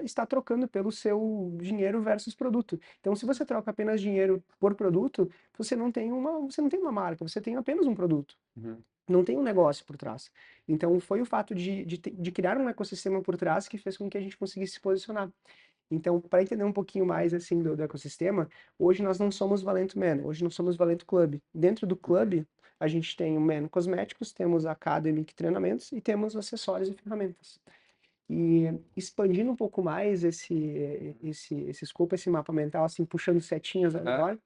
Speaker 1: está trocando pelo seu dinheiro versus produto. Então, se você troca apenas dinheiro por produto, você não tem uma marca, você tem apenas um produto.
Speaker 2: Uhum.
Speaker 1: Não tem um negócio por trás. Então, foi o fato de criar um ecossistema por trás que fez com que a gente conseguisse se posicionar. Então, para entender um pouquinho mais assim do ecossistema, hoje nós não somos Valento Man, hoje nós somos Valento Club. Dentro do clube, a gente tem o Man Cosméticos, temos a Academic Treinamentos e temos acessórios e ferramentas. E expandindo um pouco mais esse escopo, esse mapa mental, assim, puxando setinhas ao
Speaker 2: Aham.
Speaker 1: redor,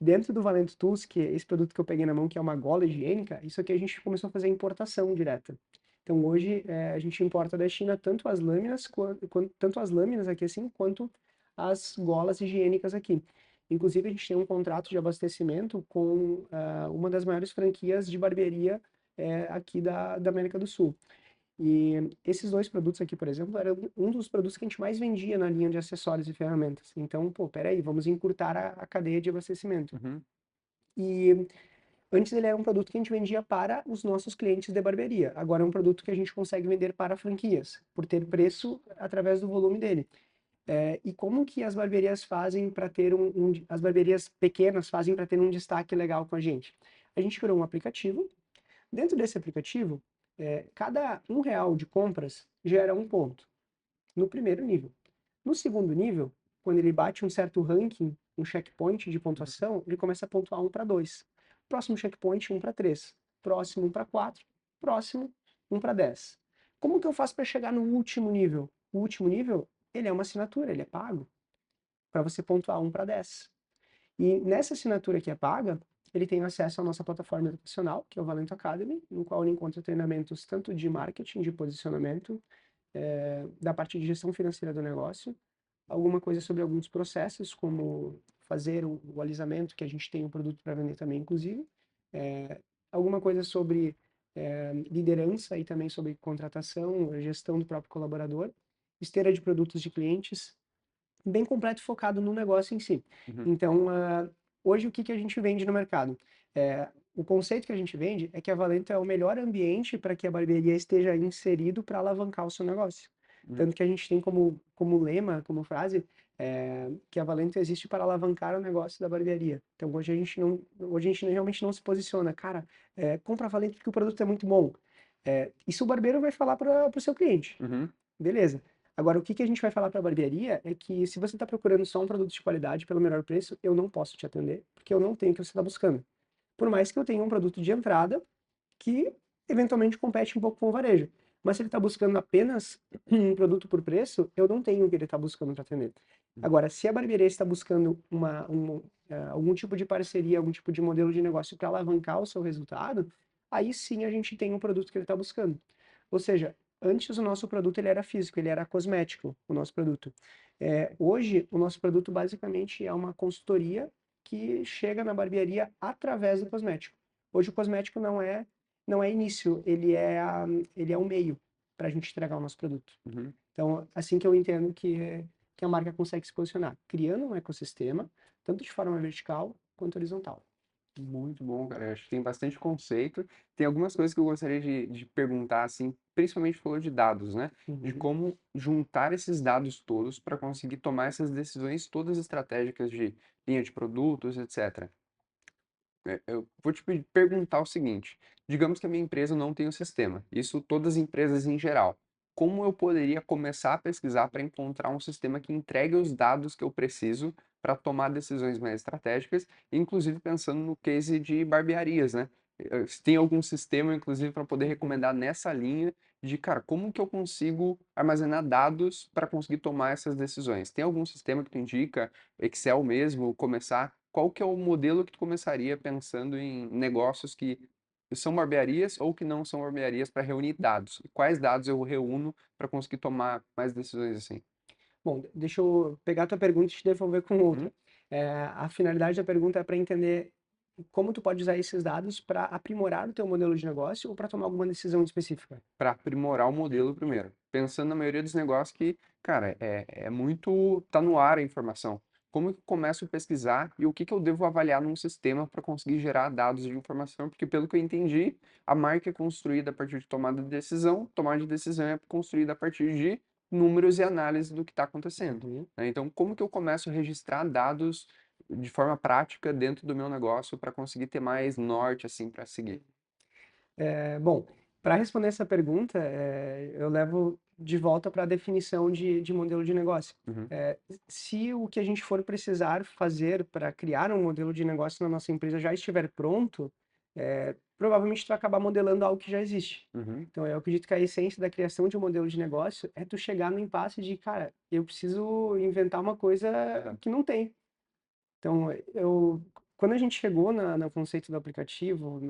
Speaker 1: dentro do Valento Tools, que é esse produto que eu peguei na mão, que é uma gola higiênica, isso aqui a gente começou a fazer importação direta. Então hoje a gente importa da China tanto as lâminas, tanto as lâminas aqui assim, quanto as golas higiênicas aqui. Inclusive a gente tem um contrato de abastecimento com uma das maiores franquias de barbearia aqui da América do Sul. E esses dois produtos aqui, por exemplo, era um dos produtos que a gente mais vendia na linha de acessórios e ferramentas. Então, pô, peraí, vamos encurtar a cadeia de abastecimento.
Speaker 2: Uhum.
Speaker 1: E antes ele era um produto que a gente vendia para os nossos clientes de barbearia. Agora é um produto que a gente consegue vender para franquias, por ter preço através do volume dele. E como que as barbearias fazem para ter as barbearias pequenas fazem para ter um destaque legal com a gente? A gente criou um aplicativo. Dentro desse aplicativo, cada R$ 1 de compras gera um ponto, no primeiro nível. No segundo nível, quando ele bate um certo ranking, um checkpoint de pontuação, ele começa a pontuar 1 para 2. Próximo checkpoint, 1 para 3. Próximo, 1 para 4. Próximo, 1 para 10. Como que eu faço para chegar no último nível? O último nível, ele é uma assinatura, ele é pago, para você pontuar 1 para 10. E nessa assinatura que é paga, ele tem acesso à nossa plataforma educacional, que é o Valento Academy, no qual ele encontra treinamentos tanto de marketing, de posicionamento, da parte de gestão financeira do negócio, alguma coisa sobre alguns processos, como fazer o alisamento, que a gente tem um produto para vender também, inclusive, alguma coisa sobre liderança e também sobre contratação, gestão do próprio colaborador, esteira de produtos de clientes, bem completo focado no negócio em si.
Speaker 2: Uhum.
Speaker 1: Então, hoje o que que a gente vende no mercado? O conceito que a gente vende é que a Valento é o melhor ambiente para que a barbearia esteja inserido para alavancar o seu negócio.
Speaker 2: Uhum.
Speaker 1: Tanto que a gente tem como lema, como frase, que a Valento existe para alavancar o negócio da barbearia. Então hoje a gente realmente não se posiciona, cara, compra a Valento porque o produto é muito bom. Isso o barbeiro vai falar para o seu cliente.
Speaker 2: Uhum.
Speaker 1: Beleza. Agora, o que que a gente vai falar para a barbearia é que se você está procurando só um produto de qualidade pelo melhor preço, eu não posso te atender, porque eu não tenho o que você está buscando. Por mais que eu tenha um produto de entrada que eventualmente compete um pouco com o varejo. Mas se ele está buscando apenas um produto por preço, eu não tenho o que ele está buscando para atender. Agora, se a barbearia está buscando algum tipo de parceria, algum tipo de modelo de negócio para alavancar o seu resultado, aí sim a gente tem um produto que ele está buscando. Ou seja, antes o nosso produto ele era físico, ele era cosmético, o nosso produto. Hoje, o nosso produto basicamente é uma consultoria que chega na barbearia através do cosmético. Hoje o cosmético não é início, ele é um meio para a gente entregar o nosso produto.
Speaker 2: Uhum.
Speaker 1: Então, assim que eu entendo que a marca consegue se posicionar, criando um ecossistema, tanto de forma vertical quanto horizontal.
Speaker 2: Muito bom, cara. Eu acho que tem bastante conceito. Tem algumas coisas que eu gostaria de perguntar, assim, principalmente falou de dados, né? De
Speaker 1: Uhum.
Speaker 2: como juntar esses dados todos para conseguir tomar essas decisões todas estratégicas de linha de produtos, etc. Eu vou te perguntar o seguinte: digamos que a minha empresa não tem um sistema, isso todas as empresas em geral. Como eu poderia começar a pesquisar para encontrar um sistema que entregue os dados que eu preciso para tomar decisões mais estratégicas, inclusive pensando no case de barbearias, né? Se tem algum sistema, inclusive, para poder recomendar nessa linha de, cara, como que eu consigo armazenar dados para conseguir tomar essas decisões? Tem algum sistema que tu indica, Excel mesmo, começar? Qual que é o modelo que tu começaria pensando em negócios que são barbearias ou que não são barbearias para reunir dados? E quais dados eu reúno para conseguir tomar mais decisões assim?
Speaker 1: Bom, deixa eu pegar a tua pergunta e te devolver com
Speaker 2: Uhum.
Speaker 1: outra. A finalidade da pergunta é para entender como tu pode usar esses dados para aprimorar o teu modelo de negócio ou para tomar alguma decisão específica.
Speaker 2: Para aprimorar o modelo primeiro. Pensando na maioria dos negócios que, cara, é muito. Tá no ar a informação. Como que eu começo a pesquisar e o que que eu devo avaliar num sistema para conseguir gerar dados de informação? Porque, pelo que eu entendi, a marca é construída a partir de tomada de decisão é construída a partir de números e análise do que está acontecendo,
Speaker 1: Uhum.
Speaker 2: né? Então, como que eu começo a registrar dados de forma prática dentro do meu negócio para conseguir ter mais norte, assim, para seguir?
Speaker 1: Bom, para responder essa pergunta, eu levo de volta para a definição de modelo de negócio.
Speaker 2: Uhum.
Speaker 1: Se o que a gente for precisar fazer para criar um modelo de negócio na nossa empresa já estiver pronto, provavelmente tu vai acabar modelando algo que já existe.
Speaker 2: Uhum.
Speaker 1: Então, eu acredito que a essência da criação de um modelo de negócio é tu chegar no impasse de, cara, eu preciso inventar uma coisa que não tem. Então, quando a gente chegou no conceito do aplicativo,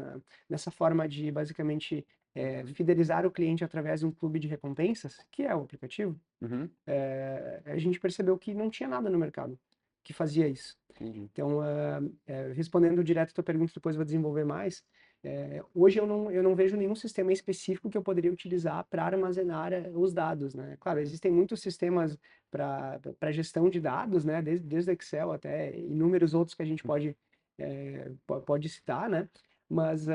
Speaker 1: nessa forma de basicamente
Speaker 2: Uhum.
Speaker 1: fidelizar o cliente através de um clube de recompensas, que é o aplicativo,
Speaker 2: Uhum.
Speaker 1: a gente percebeu que não tinha nada no mercado que fazia isso.
Speaker 2: Entendi.
Speaker 1: Então, respondendo direto a tua pergunta, depois eu vou desenvolver mais. Hoje eu não vejo nenhum sistema específico que eu poderia utilizar para armazenar os dados, né? Claro, existem muitos sistemas para gestão de dados, né? Desde Excel até inúmeros outros que a gente pode citar, né? Mas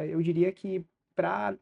Speaker 1: eu diria que para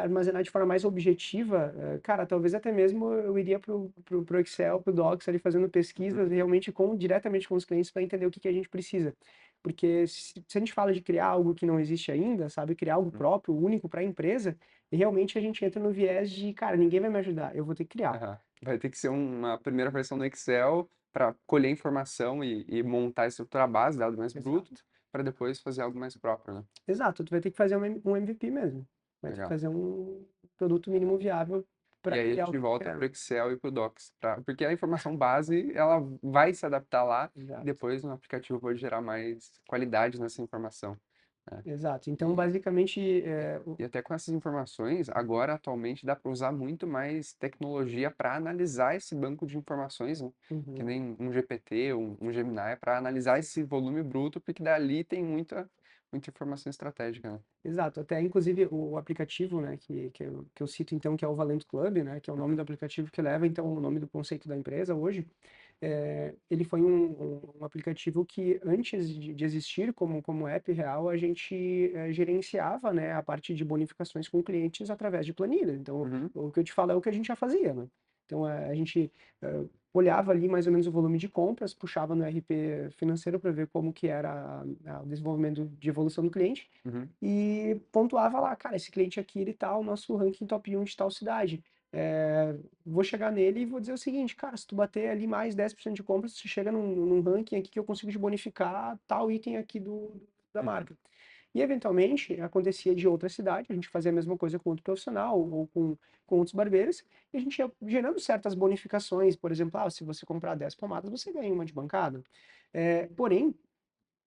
Speaker 1: armazenar de forma mais objetiva, cara, talvez até mesmo eu iria pro Excel, pro Docs ali fazendo pesquisas realmente diretamente com os clientes para entender o que que a gente precisa. Porque se a gente fala de criar algo que não existe ainda, sabe, criar algo
Speaker 2: Uhum.
Speaker 1: próprio, único para a empresa, realmente a gente entra no viés de, cara, ninguém vai me ajudar, eu vou ter que criar.
Speaker 2: Aham. Vai ter que ser uma primeira versão do Excel para colher informação e montar a estrutura base, dado mais bruto,
Speaker 1: Exato.
Speaker 2: para depois fazer algo mais próprio, né?
Speaker 1: Exato, tu vai ter que fazer um MVP mesmo. Vai ter que
Speaker 2: Legal.
Speaker 1: fazer um produto mínimo viável
Speaker 2: E
Speaker 1: para
Speaker 2: aí a
Speaker 1: criar o
Speaker 2: gente
Speaker 1: que tu
Speaker 2: volta
Speaker 1: quer,
Speaker 2: para o
Speaker 1: né?
Speaker 2: Excel e para o Docs, porque a informação base ela vai se adaptar lá e
Speaker 1: Exato.
Speaker 2: depois no aplicativo pode gerar mais qualidade nessa informação, né?
Speaker 1: Exato. Então,
Speaker 2: E,
Speaker 1: basicamente,
Speaker 2: e até com essas informações, agora atualmente dá para usar muito mais tecnologia para analisar esse banco de informações, né? Que
Speaker 1: uhum.
Speaker 2: nem um GPT, um Gemini, para analisar esse volume bruto, porque dali tem muita informação estratégica, né?
Speaker 1: Exato, até inclusive o aplicativo, né, que eu cito então, que é o Valento Club, né, que é o nome do aplicativo que leva então o nome do conceito da empresa hoje, ele foi um aplicativo que antes de existir como app real, a gente gerenciava, né, a parte de bonificações com clientes através de planilha. Então,
Speaker 2: Uhum,
Speaker 1: o que eu te falo é o que a gente já fazia, né? Então, a gente olhava ali mais ou menos o volume de compras, puxava no RP financeiro para ver como que era o desenvolvimento de evolução do cliente
Speaker 2: uhum,
Speaker 1: e pontuava lá, cara, esse cliente aqui, ele tá o nosso ranking top 1 de tal cidade. Vou chegar nele e vou dizer o seguinte, cara, se tu bater ali mais 10% de compras, você chega num ranking aqui que eu consigo te bonificar tal item aqui da
Speaker 2: uhum,
Speaker 1: marca. E eventualmente acontecia de outra cidade, a gente fazia a mesma coisa com outro profissional ou com outros barbeiros, e a gente ia gerando certas bonificações, por exemplo, se você comprar 10 pomadas, você ganha uma de bancada. Porém,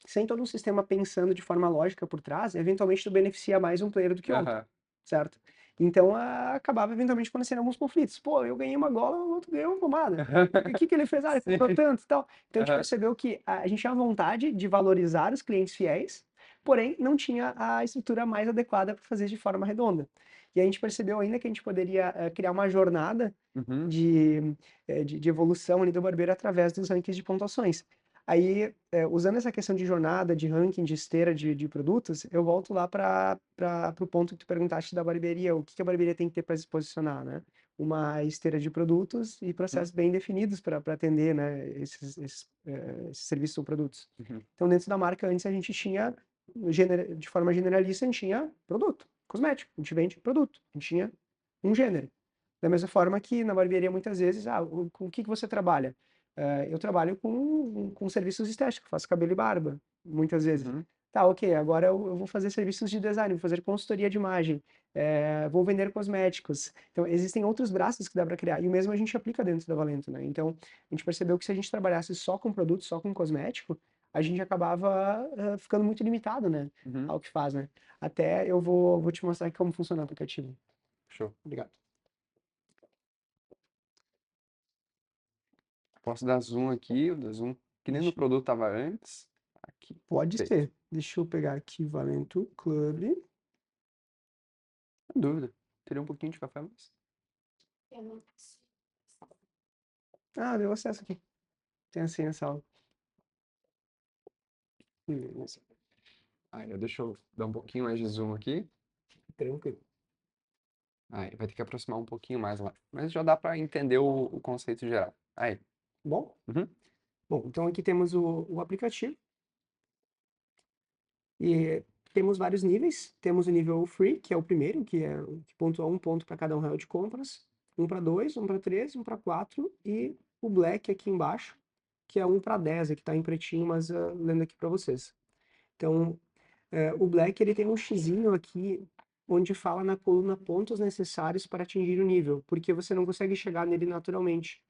Speaker 1: sem todo um sistema pensando de forma lógica por trás, eventualmente tu beneficia mais um player do que outro,
Speaker 2: aham,
Speaker 1: certo? Então acabava eventualmente acontecendo alguns conflitos. Pô, eu ganhei uma gola, o outro ganhou uma pomada. E o que que ele fez? Ah, ele comprou
Speaker 2: sim,
Speaker 1: tanto e tal. Então a gente
Speaker 2: aham,
Speaker 1: percebeu que a gente tinha vontade de valorizar os clientes fiéis, porém não tinha a estrutura mais adequada para fazer de forma redonda. E a gente percebeu ainda que a gente poderia criar uma jornada
Speaker 2: uhum,
Speaker 1: de evolução ali do barbeiro através dos rankings de pontuações. Aí, usando essa questão de jornada, de ranking, de esteira de produtos, eu volto lá para o ponto que tu perguntaste da barbearia, o que que a barbearia tem que ter para se posicionar, né? Uma esteira de produtos e
Speaker 2: uhum,
Speaker 1: processos bem definidos para atender, né, esses serviços ou produtos.
Speaker 2: uhum,
Speaker 1: Então, dentro da marca, antes a gente tinha, de forma generalista, a gente tinha produto, cosmético, a gente vende produto, a gente tinha um gênero. Da mesma forma que na barbearia, muitas vezes, com o que que você trabalha? Eu trabalho com serviços estéticos, faço cabelo e barba, muitas vezes.
Speaker 2: uhum,
Speaker 1: Tá, ok, agora eu vou fazer serviços de design, vou fazer consultoria de imagem, vou vender cosméticos. Então, existem outros braços que dá para criar, e o mesmo a gente aplica dentro da Valento, né? Então, a gente percebeu que se a gente trabalhasse só com produto, só com cosmético, a gente acabava ficando muito limitado, né,
Speaker 2: uhum.
Speaker 1: ao que faz, né? Até eu vou te mostrar aqui como funciona o aplicativo.
Speaker 2: Show.
Speaker 1: Obrigado.
Speaker 2: Posso dar zoom aqui, eu dar zoom que nem no
Speaker 1: Deixa
Speaker 2: produto tava antes. Aqui,
Speaker 1: Pode
Speaker 2: feito.
Speaker 1: ser. Deixa eu pegar aqui Valento Club.
Speaker 2: Sem dúvida. Teria um pouquinho de café, mas.
Speaker 1: Deu acesso aqui. Tem a senha salva. Beleza.
Speaker 2: Aí, deixa eu dar um pouquinho mais de zoom aqui.
Speaker 1: Tranquilo.
Speaker 2: Aí, vai ter que aproximar um pouquinho mais lá. Mas já dá para entender o conceito geral. Aí.
Speaker 1: Bom?
Speaker 2: Uhum,
Speaker 1: Bom, então aqui temos o aplicativo. E temos vários níveis. Temos o nível free, que é o primeiro, que pontua um ponto para cada R$ 1 de compras. Um para dois, um para três, um para quatro. E o black aqui embaixo, que é um para 10, aqui está em pretinho, mas lendo aqui para vocês. Então, o Black ele tem um xizinho aqui onde fala na coluna pontos necessários para atingir o nível, porque você não consegue chegar nele naturalmente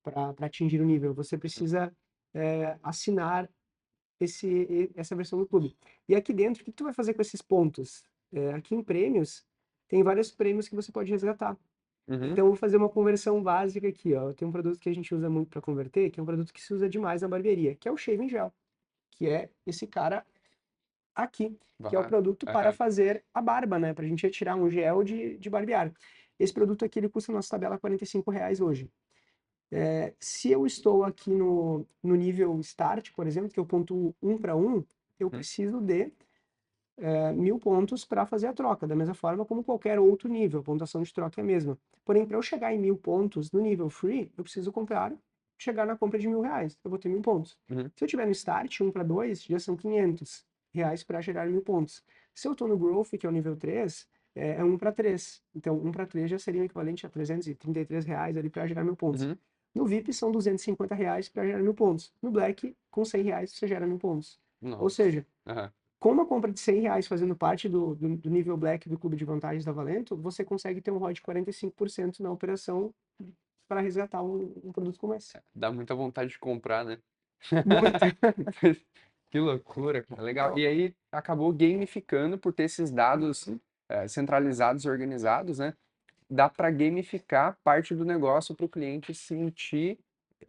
Speaker 1: para atingir o nível. Você precisa assinar essa versão do clube. E aqui dentro, o que tu vai fazer com esses pontos? Aqui em prêmios, tem vários prêmios que você pode resgatar.
Speaker 2: uhum,
Speaker 1: Então, eu vou fazer uma conversão básica aqui, ó. Tem um produto que a gente usa muito para converter, que é um produto que se usa demais na barbearia, que é o Shaving Gel, que é esse cara aqui, que é o
Speaker 2: vai.
Speaker 1: produto para
Speaker 2: Aham,
Speaker 1: fazer a barba, né? Para a gente retirar um gel de barbear. Esse produto aqui, ele custa na nossa tabela R$ 45 hoje. Se eu estou aqui no nível Start, por exemplo, que eu pontuo 1 para 1, eu
Speaker 2: uhum,
Speaker 1: preciso de 1000 pontos para fazer a troca, da mesma forma como qualquer outro nível, a pontuação de troca é a mesma. Porém, para eu chegar em 1000 pontos no nível free, eu preciso comprar, chegar na compra de R$ 1000, eu vou ter 1000 pontos.
Speaker 2: Uhum.
Speaker 1: Se eu tiver no start, 1 para 2, já são R$ 500 para gerar 1000 pontos. Se eu estou no growth, que é o nível 3, é 1 para 3. Então, 1 para 3 já seria o equivalente a R$ 333 ali para gerar 1000 pontos.
Speaker 2: Uhum.
Speaker 1: No VIP são R$ 250 para gerar 1000 pontos. No Black, com R$ 100 você gera 1000 pontos. Ou
Speaker 2: Nossa.
Speaker 1: seja,
Speaker 2: Aham.
Speaker 1: com uma compra de R$ 100 fazendo parte do nível Black do clube de vantagens da Valento, você consegue ter um ROI de 45% na operação para resgatar um produto como esse.
Speaker 2: Dá muita vontade de comprar, né?
Speaker 1: Muito.
Speaker 2: Que loucura, cara. Legal. E aí acabou gamificando por ter esses dados centralizados e organizados, né? Dá para gamificar parte do negócio para o cliente sentir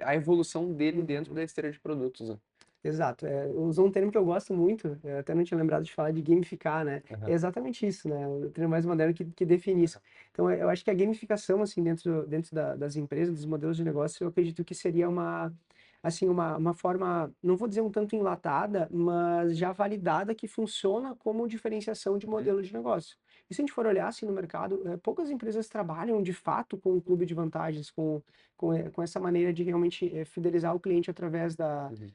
Speaker 2: a evolução dele dentro da esteira de produtos, né?
Speaker 1: Exato. Usou um termo que eu gosto muito, eu até não tinha lembrado de falar de gamificar, né? É
Speaker 2: Aham.
Speaker 1: exatamente isso, né? O termo mais moderno que define isso. Então, eu acho que a gamificação, assim, dentro das empresas, dos modelos de negócio, eu acredito que seria assim, uma forma, não vou dizer um tanto enlatada, mas já validada que funciona como diferenciação de
Speaker 2: Uhum.
Speaker 1: modelo de negócio. E se a gente for olhar, assim, no mercado, poucas empresas trabalham, de fato, com o clube de vantagens, com essa maneira de realmente fidelizar o cliente através
Speaker 2: Uhum.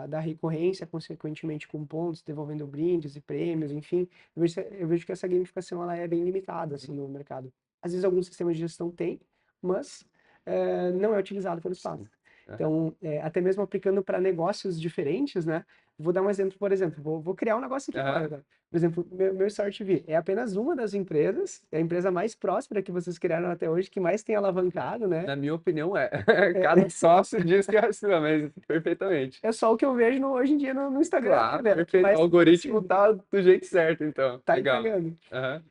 Speaker 1: da recorrência, consequentemente com pontos, devolvendo brindes e prêmios, enfim, eu vejo que essa gamificação ela é bem limitada assim no mercado. Às vezes alguns sistemas de gestão têm, mas não é utilizado pelo Estado.
Speaker 2: Sim. Aham.
Speaker 1: Então, até mesmo aplicando para negócios diferentes, né? Vou dar um exemplo, por exemplo, vou criar um negócio aqui
Speaker 2: Aham.
Speaker 1: agora, cara. Por exemplo, meu Start TV é apenas uma das empresas, é a empresa mais próspera que vocês criaram até hoje, que mais tem alavancado, né?
Speaker 2: Na minha opinião, é. Cada
Speaker 1: É,
Speaker 2: sócio diz que é assim, mas perfeitamente.
Speaker 1: é só o que eu vejo hoje em dia no Instagram, né,
Speaker 2: Claro,
Speaker 1: velho? Que
Speaker 2: perfeito. O
Speaker 1: mais tem
Speaker 2: algoritmo
Speaker 1: acontecido.
Speaker 2: tá do jeito certo, então.
Speaker 1: Tá
Speaker 2: Legal.
Speaker 1: entregando.
Speaker 2: Aham.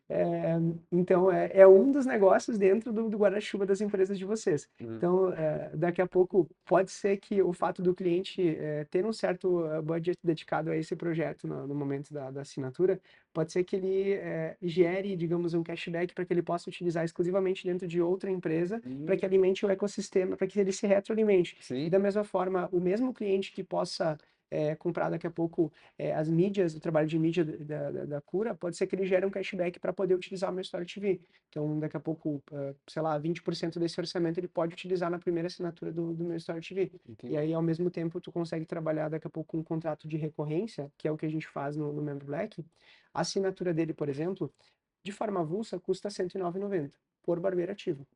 Speaker 1: Então, é um dos negócios dentro do guarda-chuva das empresas de vocês.
Speaker 2: Uhum.
Speaker 1: Então, daqui a pouco, pode ser que o fato do cliente ter um certo budget dedicado a esse projeto no momento da assinatura, pode ser que ele gere, digamos, um cashback para que ele possa utilizar exclusivamente dentro de outra empresa, para que alimente o ecossistema, para que ele se retroalimente. E
Speaker 2: Sim.
Speaker 1: da mesma forma, o mesmo cliente que possa comprar daqui a pouco as mídias, o trabalho de mídia da Cura, pode ser que ele gere um cashback para poder utilizar o meu Store TV. Então, daqui a pouco, sei lá, 20% desse orçamento ele pode utilizar na primeira assinatura do meu Store TV. E
Speaker 2: Entendi.
Speaker 1: aí, ao mesmo tempo, tu consegue trabalhar daqui a pouco com um contrato de recorrência, que é o que a gente faz no Member Black. A assinatura dele, por exemplo, de forma avulsa, custa R$ 109,90 por barbeiro ativo.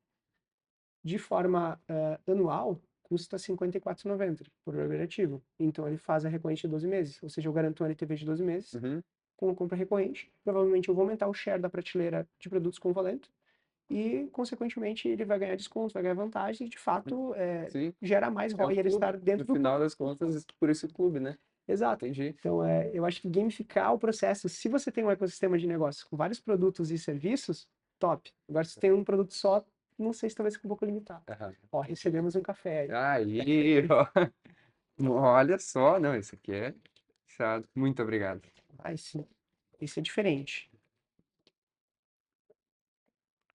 Speaker 1: De forma anual, custa R$ 54,90 por barbeiro ativo. Então ele faz a recorrente de 12 meses. Ou seja, eu garanto um LTV de 12 meses
Speaker 2: Uhum.
Speaker 1: com a compra recorrente. Provavelmente eu vou aumentar o share da prateleira de produtos com Valento e, consequentemente, ele vai ganhar desconto, vai ganhar vantagem e, de fato,
Speaker 2: Sim.
Speaker 1: gera mais
Speaker 2: É o
Speaker 1: ROI ele
Speaker 2: clube.
Speaker 1: estar
Speaker 2: No
Speaker 1: dentro do
Speaker 2: final
Speaker 1: clube.
Speaker 2: das contas, por isso o clube, né?
Speaker 1: Exato.
Speaker 2: Entendi.
Speaker 1: Então, eu acho que gamificar o processo, se você tem um ecossistema de negócios com vários produtos e serviços, top. Agora, se tem um produto só, não sei se talvez fique um pouco limitado.
Speaker 2: Aham.
Speaker 1: Ó, recebemos um café aí.
Speaker 2: Aí, ó. Olha só, não, isso aqui é chato. Muito obrigado.
Speaker 1: Ai, sim. Isso é diferente.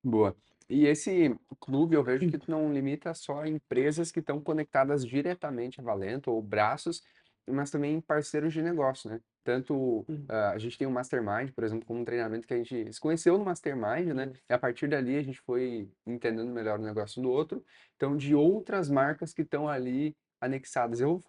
Speaker 2: Boa. E esse clube eu vejo que tu não limita só a empresas que estão conectadas diretamente a Valento ou braços, mas também parceiros de negócio, né? Tanto
Speaker 1: Hum,
Speaker 2: a gente tem o Mastermind, por exemplo, como um treinamento que a gente se conheceu no Mastermind, né?
Speaker 1: hum.
Speaker 2: E a partir dali a gente foi entendendo melhor o negócio do outro. Então, de outras marcas que estão ali anexadas. Eu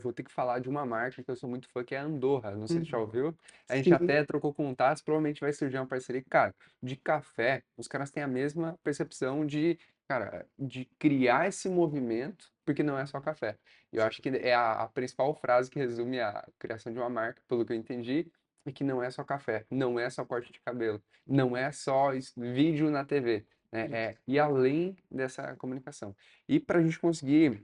Speaker 2: vou ter que falar de uma marca que eu sou muito fã, que é a Andorra. Não sei se você já
Speaker 1: Uhum.
Speaker 2: ouviu. A gente
Speaker 1: Sim.
Speaker 2: até trocou contatos, provavelmente vai surgir uma parceria. Cara, de café, os caras têm a mesma percepção de, cara, de criar esse movimento, porque não é só café. Eu acho que é a principal frase que resume a criação de uma marca, pelo que eu entendi, é que não é só café, não é só corte de cabelo, não é só vídeo na TV, né? É ir além dessa comunicação. E para a gente conseguir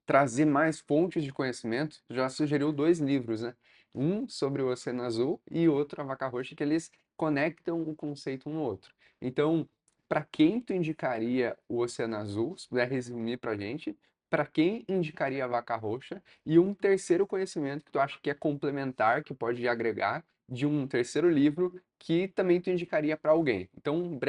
Speaker 2: trazer mais fontes de conhecimento, já sugeriu dois livros, né? Um sobre o Oceano Azul e outro, A Vaca Roxa, que eles conectam o conceito um no outro. Então, para quem tu indicaria o Oceano Azul, se puder resumir para a gente, para quem indicaria a Vaca Roxa, e um terceiro conhecimento que tu acha que é complementar, que pode agregar, de um terceiro livro que também tu indicaria para alguém. Então,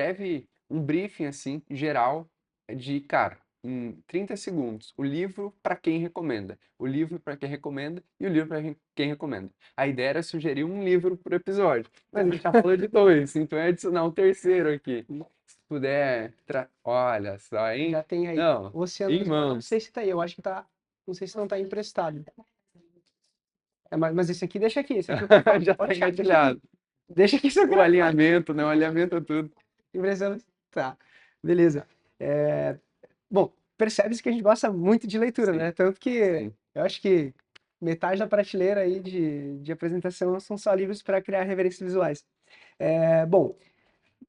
Speaker 2: um briefing assim, geral, de cara. em 30 segundos o livro para quem recomenda, o livro para quem recomenda e o livro para quem recomenda. A ideia era sugerir um livro por episódio, mas a gente já falou de dois, então é adicionar um terceiro aqui. Se puder, olha só, hein?
Speaker 1: Já tem aí.
Speaker 2: Não,
Speaker 1: O Oceano
Speaker 2: em
Speaker 1: Azul, eu não
Speaker 2: mãos.
Speaker 1: sei se tá aí, eu acho que tá. Não sei se não tá emprestado. Mas esse aqui deixa aqui, esse aqui eu controlo.
Speaker 2: Já
Speaker 1: Pode
Speaker 2: tá
Speaker 1: deixar, deixa aqui.
Speaker 2: engatilhado.
Speaker 1: Deixa aqui seu
Speaker 2: O alinhamento, né? O alinhamento é tudo.
Speaker 1: impressão. Tá, beleza. É, bom, percebe-se que a gente gosta muito de leitura,
Speaker 2: Sim,
Speaker 1: né? Tanto que
Speaker 2: sim.
Speaker 1: eu acho que metade da prateleira aí de apresentação são só livros para criar referências visuais. Bom,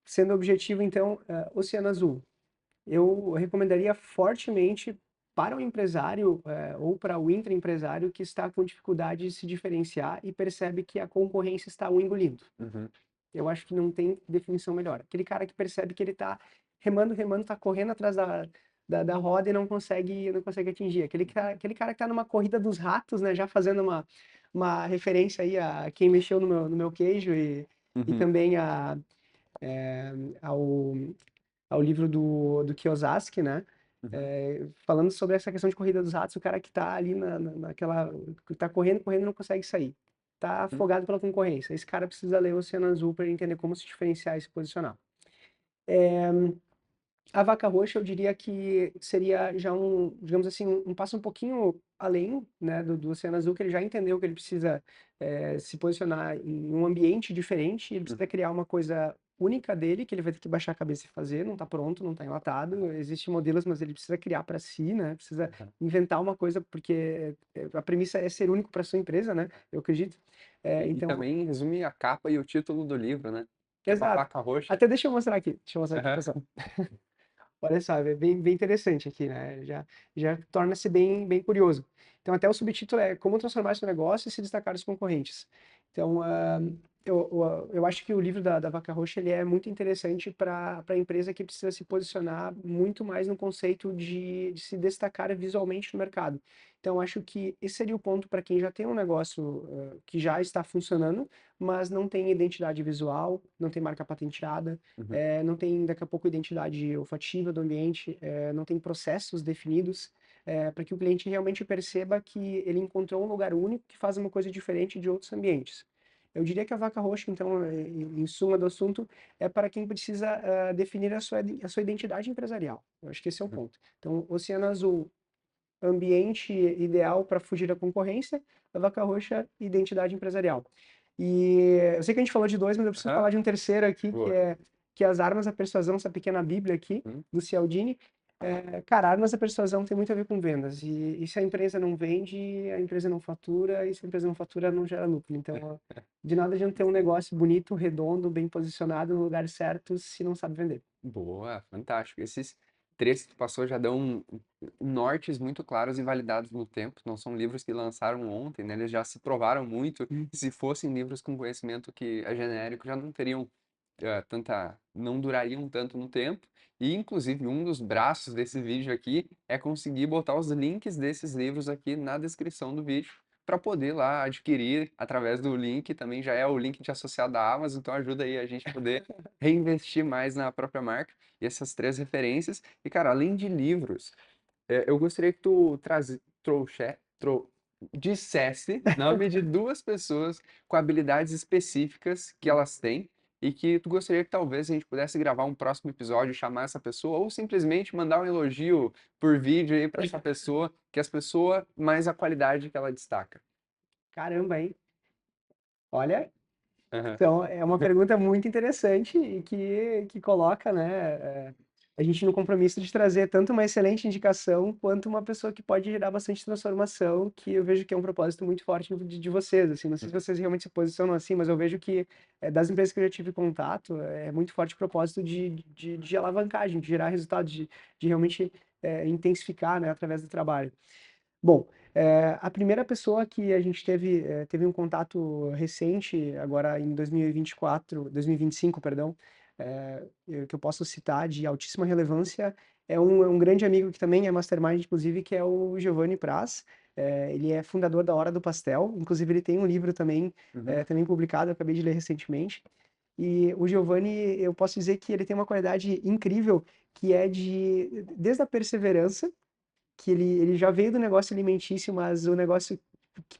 Speaker 1: sendo objetivo, então, Oceano Azul. Eu recomendaria fortemente para o empresário, ou para o intraempresário que está com dificuldade de se diferenciar e percebe que a concorrência está o engolindo.
Speaker 2: Uhum.
Speaker 1: Eu acho que não tem definição melhor. Aquele cara que percebe que ele está remando, remando, está correndo atrás da roda e não consegue atingir. Aquele cara que está numa corrida dos ratos, né? Já fazendo uma referência aí a quem mexeu no meu queijo e
Speaker 2: Uhum.
Speaker 1: também ao, ao livro do Kiyosaki, né?
Speaker 2: Uhum.
Speaker 1: Falando sobre essa questão de corrida dos ratos, o cara que está ali naquela, que tá correndo, correndo e não consegue sair. Tá
Speaker 2: Uhum.
Speaker 1: afogado pela concorrência. Esse cara precisa ler o Oceano Azul para entender como se diferenciar e se posicionar. A vaca roxa, eu diria que seria já digamos assim, um passo um pouquinho além, né, do Oceano Azul, que ele já entendeu que ele precisa se posicionar em um ambiente diferente, ele precisa criar uma coisa única dele, que ele vai ter que baixar a cabeça e fazer, não está pronto, não está enlatado, existem modelos, mas ele precisa criar para si, né, precisa
Speaker 2: Uhum.
Speaker 1: inventar uma coisa, porque a premissa é ser único para sua empresa, né, eu acredito.
Speaker 2: E
Speaker 1: Então,
Speaker 2: também resume a capa e o título do livro, né? Que é
Speaker 1: exato.
Speaker 2: Vaca Roxa.
Speaker 1: Até deixa eu mostrar aqui,
Speaker 2: Aham.
Speaker 1: pessoal. Olha só, é bem, bem interessante aqui, né? Já torna-se bem, bem curioso. Então, até o subtítulo é Como transformar seu negócio e se destacar dos concorrentes. Então, eu acho que o livro da Vaca Roxa ele é muito interessante para a empresa que precisa se posicionar muito mais no conceito de se destacar visualmente no mercado. Então, acho que esse seria o ponto para quem já tem um negócio que já está funcionando, mas não tem identidade visual, não tem marca patenteada,
Speaker 2: Uhum.
Speaker 1: não tem daqui a pouco identidade olfativa do ambiente, não tem processos definidos, para que o cliente realmente perceba que ele encontrou um lugar único que faz uma coisa diferente de outros ambientes. Eu diria que a vaca roxa, então, em suma do assunto, é para quem precisa definir a sua identidade empresarial. Eu acho que esse é o
Speaker 2: Uhum.
Speaker 1: ponto. Então, Oceano Azul, ambiente ideal para fugir da concorrência, a vaca roxa, identidade empresarial. E eu sei que a gente falou de dois, mas eu preciso
Speaker 2: Aham.
Speaker 1: falar de um terceiro aqui, que
Speaker 2: Boa.
Speaker 1: é que é As Armas da Persuasão, essa pequena bíblia aqui,
Speaker 2: Uhum.
Speaker 1: do Cialdini. Cara, armas da persuasão tem muito a ver com vendas. E se a empresa não vende, a empresa não fatura, e se a empresa não fatura, não gera lucro. Então, de nada adianta ter um negócio bonito, redondo, bem posicionado no lugar certo, se não sabe vender.
Speaker 2: Boa, fantástico. Esses três que tu passou já dão nortes muito claros e validados no tempo. Não são livros que lançaram ontem, né? Eles já se provaram muito.
Speaker 1: Hum.
Speaker 2: Se fossem livros com conhecimento que é genérico, já não teriam não durariam tanto no tempo. E, inclusive, um dos braços desse vídeo aqui é conseguir botar os links desses livros aqui na descrição do vídeo para poder lá adquirir através do link. Também já é o link de associado da Amazon, então ajuda aí a gente poder reinvestir mais na própria marca. E essas três referências. E, cara, além de livros, eu gostaria que tu dissesse nome de duas pessoas com habilidades específicas que elas têm e que tu gostaria que talvez a gente pudesse gravar um próximo episódio, chamar essa pessoa, ou simplesmente mandar um elogio por vídeo aí para essa pessoa, que as pessoas mais a qualidade que ela destaca.
Speaker 1: Caramba, hein? Olha,
Speaker 2: Aham.
Speaker 1: então, é uma pergunta muito interessante e que coloca, né, a gente no compromisso de trazer tanto uma excelente indicação quanto uma pessoa que pode gerar bastante transformação, que eu vejo que é um propósito muito forte de vocês, assim, não sei se vocês realmente se posicionam assim, mas eu vejo que das empresas que eu já tive contato, é muito forte o propósito de alavancagem, de gerar resultados, de realmente intensificar, né, através do trabalho. Bom, a primeira pessoa que a gente teve um contato recente, agora em 2024, 2025, perdão, que eu posso citar de altíssima relevância, é um grande amigo que também é mastermind, inclusive, que é o Giovanni Praz. Ele é fundador da Hora do Pastel, inclusive ele tem um livro também,
Speaker 2: Uhum.
Speaker 1: também publicado, eu acabei de ler recentemente. E o Giovanni, eu posso dizer que ele tem uma qualidade incrível, que é desde a perseverança, que ele já veio do negócio alimentício, mas o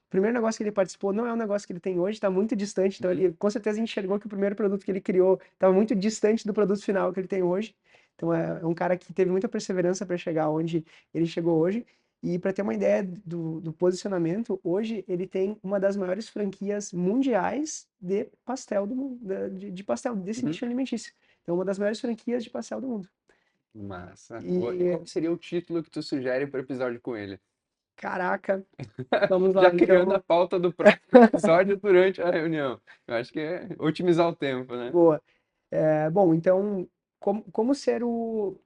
Speaker 1: primeiro negócio que ele participou não é o negócio que ele tem hoje, está muito distante, então
Speaker 2: Uhum.
Speaker 1: ele com certeza enxergou que o primeiro produto que ele criou estava muito distante do produto final que ele tem hoje. Então é um cara que teve muita perseverança para chegar onde ele chegou hoje. E para ter uma ideia do posicionamento, hoje ele tem uma das maiores franquias mundiais de pastel do mundo, de pastel, desse
Speaker 2: Uhum.
Speaker 1: nicho alimentício. Então, uma das maiores franquias de pastel do mundo.
Speaker 2: Massa. Boa. E
Speaker 1: E,
Speaker 2: qual que seria o título que tu sugere para o episódio com ele?
Speaker 1: caraca, vamos
Speaker 2: Já
Speaker 1: lá,
Speaker 2: criando a
Speaker 1: então.
Speaker 2: pauta do próximo episódio durante a reunião. Eu acho que é otimizar o tempo, né?
Speaker 1: Boa. Bom, então, como ser o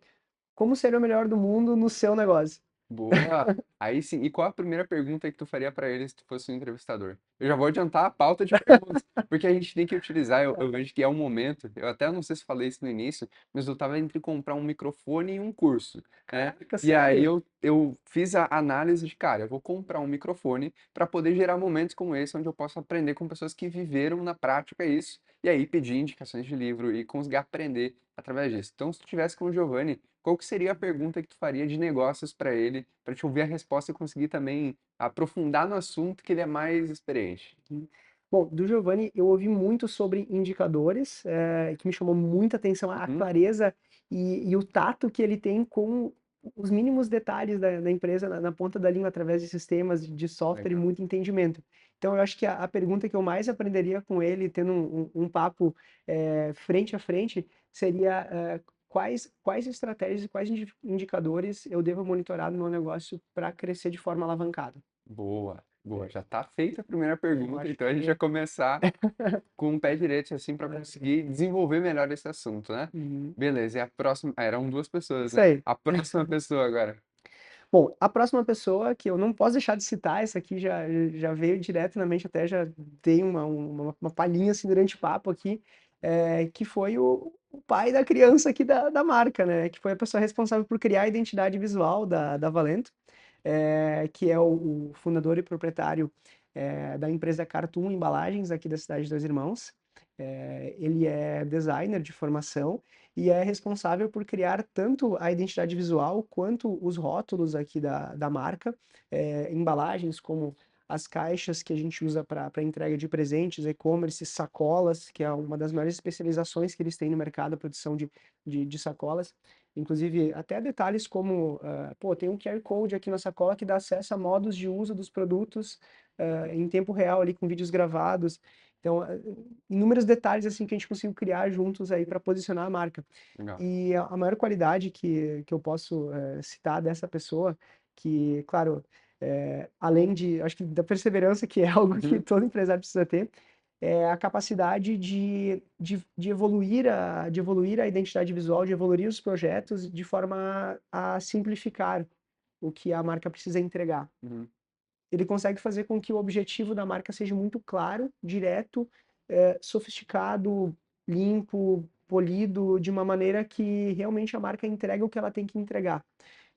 Speaker 1: melhor do mundo no seu negócio?
Speaker 2: Boa! Aí sim, e qual a primeira pergunta que tu faria para ele se tu fosse um entrevistador? Eu já vou adiantar a pauta de perguntas, porque a gente tem que utilizar, eu vejo que é um momento, eu até não sei se falei isso no início, mas eu tava entre comprar um microfone e um curso, né?
Speaker 1: Caraca,
Speaker 2: E aí
Speaker 1: sério?
Speaker 2: eu fiz a análise de, cara, eu vou comprar um microfone para poder gerar momentos como esse, onde eu posso aprender com pessoas que viveram na prática isso, e aí pedir indicações de livro e conseguir aprender através disso. Então, se tu tivesse com o Giovanni, qual que seria a pergunta que tu faria de negócios para ele, para te ouvir a resposta e conseguir também aprofundar no assunto que ele é mais experiente?
Speaker 1: Bom, do Giovanni eu ouvi muito sobre indicadores, que me chamou muita atenção a
Speaker 2: Uhum,
Speaker 1: clareza e o tato que ele tem com os mínimos detalhes da empresa na ponta da língua, através de sistemas, de software e
Speaker 2: legal.
Speaker 1: muito entendimento. Então, eu acho que a pergunta que eu mais aprenderia com ele, tendo um papo frente a frente, seria quais estratégias e quais indicadores eu devo monitorar no meu negócio para crescer de forma alavancada.
Speaker 2: Boa, boa. Já tá feita a primeira
Speaker 1: Eu
Speaker 2: pergunta,
Speaker 1: acho
Speaker 2: então a gente vai
Speaker 1: que.
Speaker 2: começar com o pé direito, assim, para conseguir desenvolver melhor esse assunto, né?
Speaker 1: Uhum.
Speaker 2: Beleza, e a próxima. Ah, eram duas pessoas,
Speaker 1: Isso
Speaker 2: né?
Speaker 1: aí.
Speaker 2: A próxima pessoa agora.
Speaker 1: Bom, a próxima pessoa que eu não posso deixar de citar, essa aqui já veio direto na mente, até já dei uma palhinha assim durante o papo aqui, que foi o pai da criança aqui da marca, né? Que foi a pessoa responsável por criar a identidade visual da Valento, que é o fundador e proprietário da empresa Cartoon Embalagens aqui da cidade de Dois Irmãos. Ele é designer de formação e é responsável por criar tanto a identidade visual quanto os rótulos aqui da marca, embalagens como as caixas que a gente usa para entrega de presentes, e-commerce, sacolas, que é uma das maiores especializações que eles têm no mercado, a produção de sacolas. Inclusive, até detalhes como, pô, tem um QR Code aqui na sacola que dá acesso a modos de uso dos produtos, em tempo real ali com vídeos gravados. Então, inúmeros detalhes assim que a gente conseguiu criar juntos aí para posicionar a marca.
Speaker 2: Legal.
Speaker 1: E a maior qualidade que eu posso citar dessa pessoa, que, claro, além acho que da perseverança, que é algo que
Speaker 2: Uhum,
Speaker 1: todo empresário precisa ter, é a capacidade de evoluir a identidade visual, de evoluir os projetos de forma a simplificar o que a marca precisa entregar.
Speaker 2: uhum.
Speaker 1: Ele consegue fazer com que o objetivo da marca seja muito claro, direto, sofisticado, limpo, polido, de uma maneira que realmente a marca entrega o que ela tem que entregar.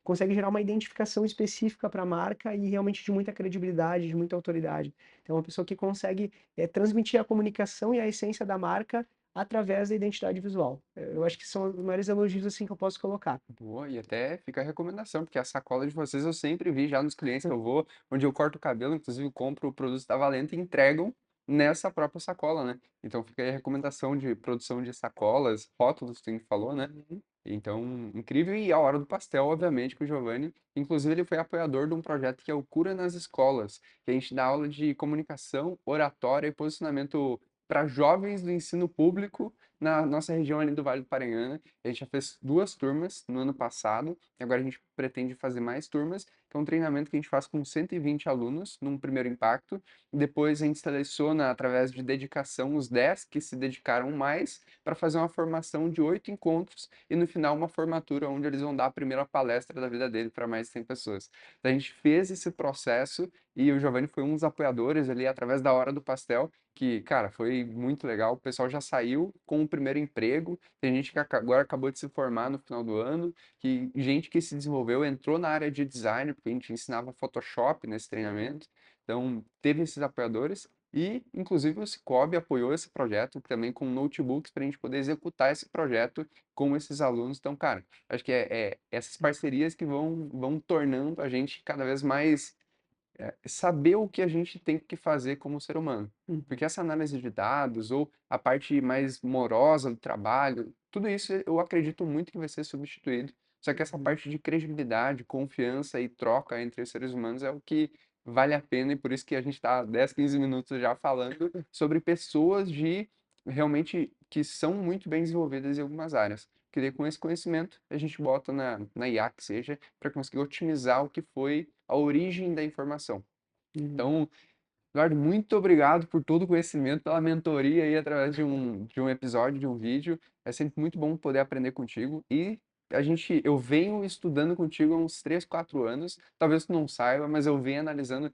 Speaker 1: Consegue gerar uma identificação específica para a marca e realmente de muita credibilidade, de muita autoridade. Então, é uma pessoa que consegue transmitir a comunicação e a essência da marca através da identidade visual. Eu acho que são os maiores elogios assim que eu posso colocar.
Speaker 2: Boa, e até fica a recomendação, porque a sacola de vocês eu sempre vi já nos clientes que eu vou, onde eu corto o cabelo, inclusive compro produtos da Valenta e entregam nessa própria sacola, né? Então fica aí a recomendação de produção de sacolas, rótulos, que tu falou, né?
Speaker 1: Uhum.
Speaker 2: Então, incrível. E a hora do pastel, obviamente, com o Giovanni. Inclusive, ele foi apoiador de um projeto que é o Cura nas Escolas, que a gente dá aula de comunicação, oratória e posicionamento para jovens do ensino público na nossa região ali do Vale do Paranhana. A gente já fez duas turmas no ano passado, e agora a gente pretende fazer mais turmas, que é um treinamento que a gente faz com 120 alunos num primeiro impacto. Depois a gente seleciona, através de dedicação, os 10 que se dedicaram mais para fazer uma formação de 8 encontros e no final uma formatura onde eles vão dar a primeira palestra da vida dele para mais de 100 pessoas. Então a gente fez esse processo e o Giovanni foi um dos apoiadores ali através da Hora do Pastel, que, cara, foi muito legal. O pessoal já saiu com o primeiro emprego, tem gente que agora acabou de se formar no final do ano, que gente que se desenvolveu, entrou na área de design, porque a gente ensinava Photoshop nesse treinamento. Então, teve esses apoiadores. E, inclusive, o Cicobi apoiou esse projeto também com notebooks para a gente poder executar esse projeto com esses alunos. Então, cara, acho que é essas parcerias que vão tornando a gente cada vez mais saber o que a gente tem que fazer como ser humano.
Speaker 1: Hum,
Speaker 2: Porque essa análise de dados ou a parte mais morosa do trabalho, tudo isso eu acredito muito que vai ser substituído. Só que essa
Speaker 1: uhum,
Speaker 2: parte de credibilidade, confiança e troca entre os seres humanos é o que vale a pena e por isso que a gente está 10, 15 minutos já falando sobre pessoas de realmente que são muito bem desenvolvidas em algumas áreas. Que daí, com esse conhecimento a gente bota na IA que seja para conseguir otimizar o que foi a origem da informação.
Speaker 1: uhum.
Speaker 2: Então, Eduardo, muito obrigado por todo o conhecimento, pela mentoria aí através de um episódio, de um vídeo. É sempre muito bom poder aprender contigo e eu venho estudando contigo há uns 3, 4 anos, talvez tu não saiba, mas eu venho analisando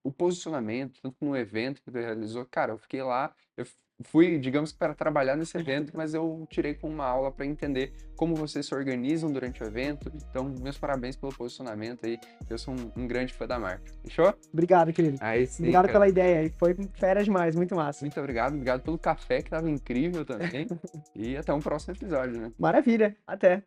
Speaker 2: o posicionamento, tanto no evento que tu realizou. Cara, eu fiquei lá, eu fui, digamos que para trabalhar nesse evento, mas eu tirei com uma aula para entender como vocês se organizam durante o evento. Então, meus parabéns pelo posicionamento aí. Eu sou um grande fã da marca. Fechou?
Speaker 1: Obrigado, querido.
Speaker 2: Aí sim,
Speaker 1: Obrigado
Speaker 2: cara.
Speaker 1: pela ideia. E foi fera demais, muito massa.
Speaker 2: Muito obrigado. Obrigado pelo café que estava incrível também. E até um próximo episódio, né?
Speaker 1: Maravilha. Até.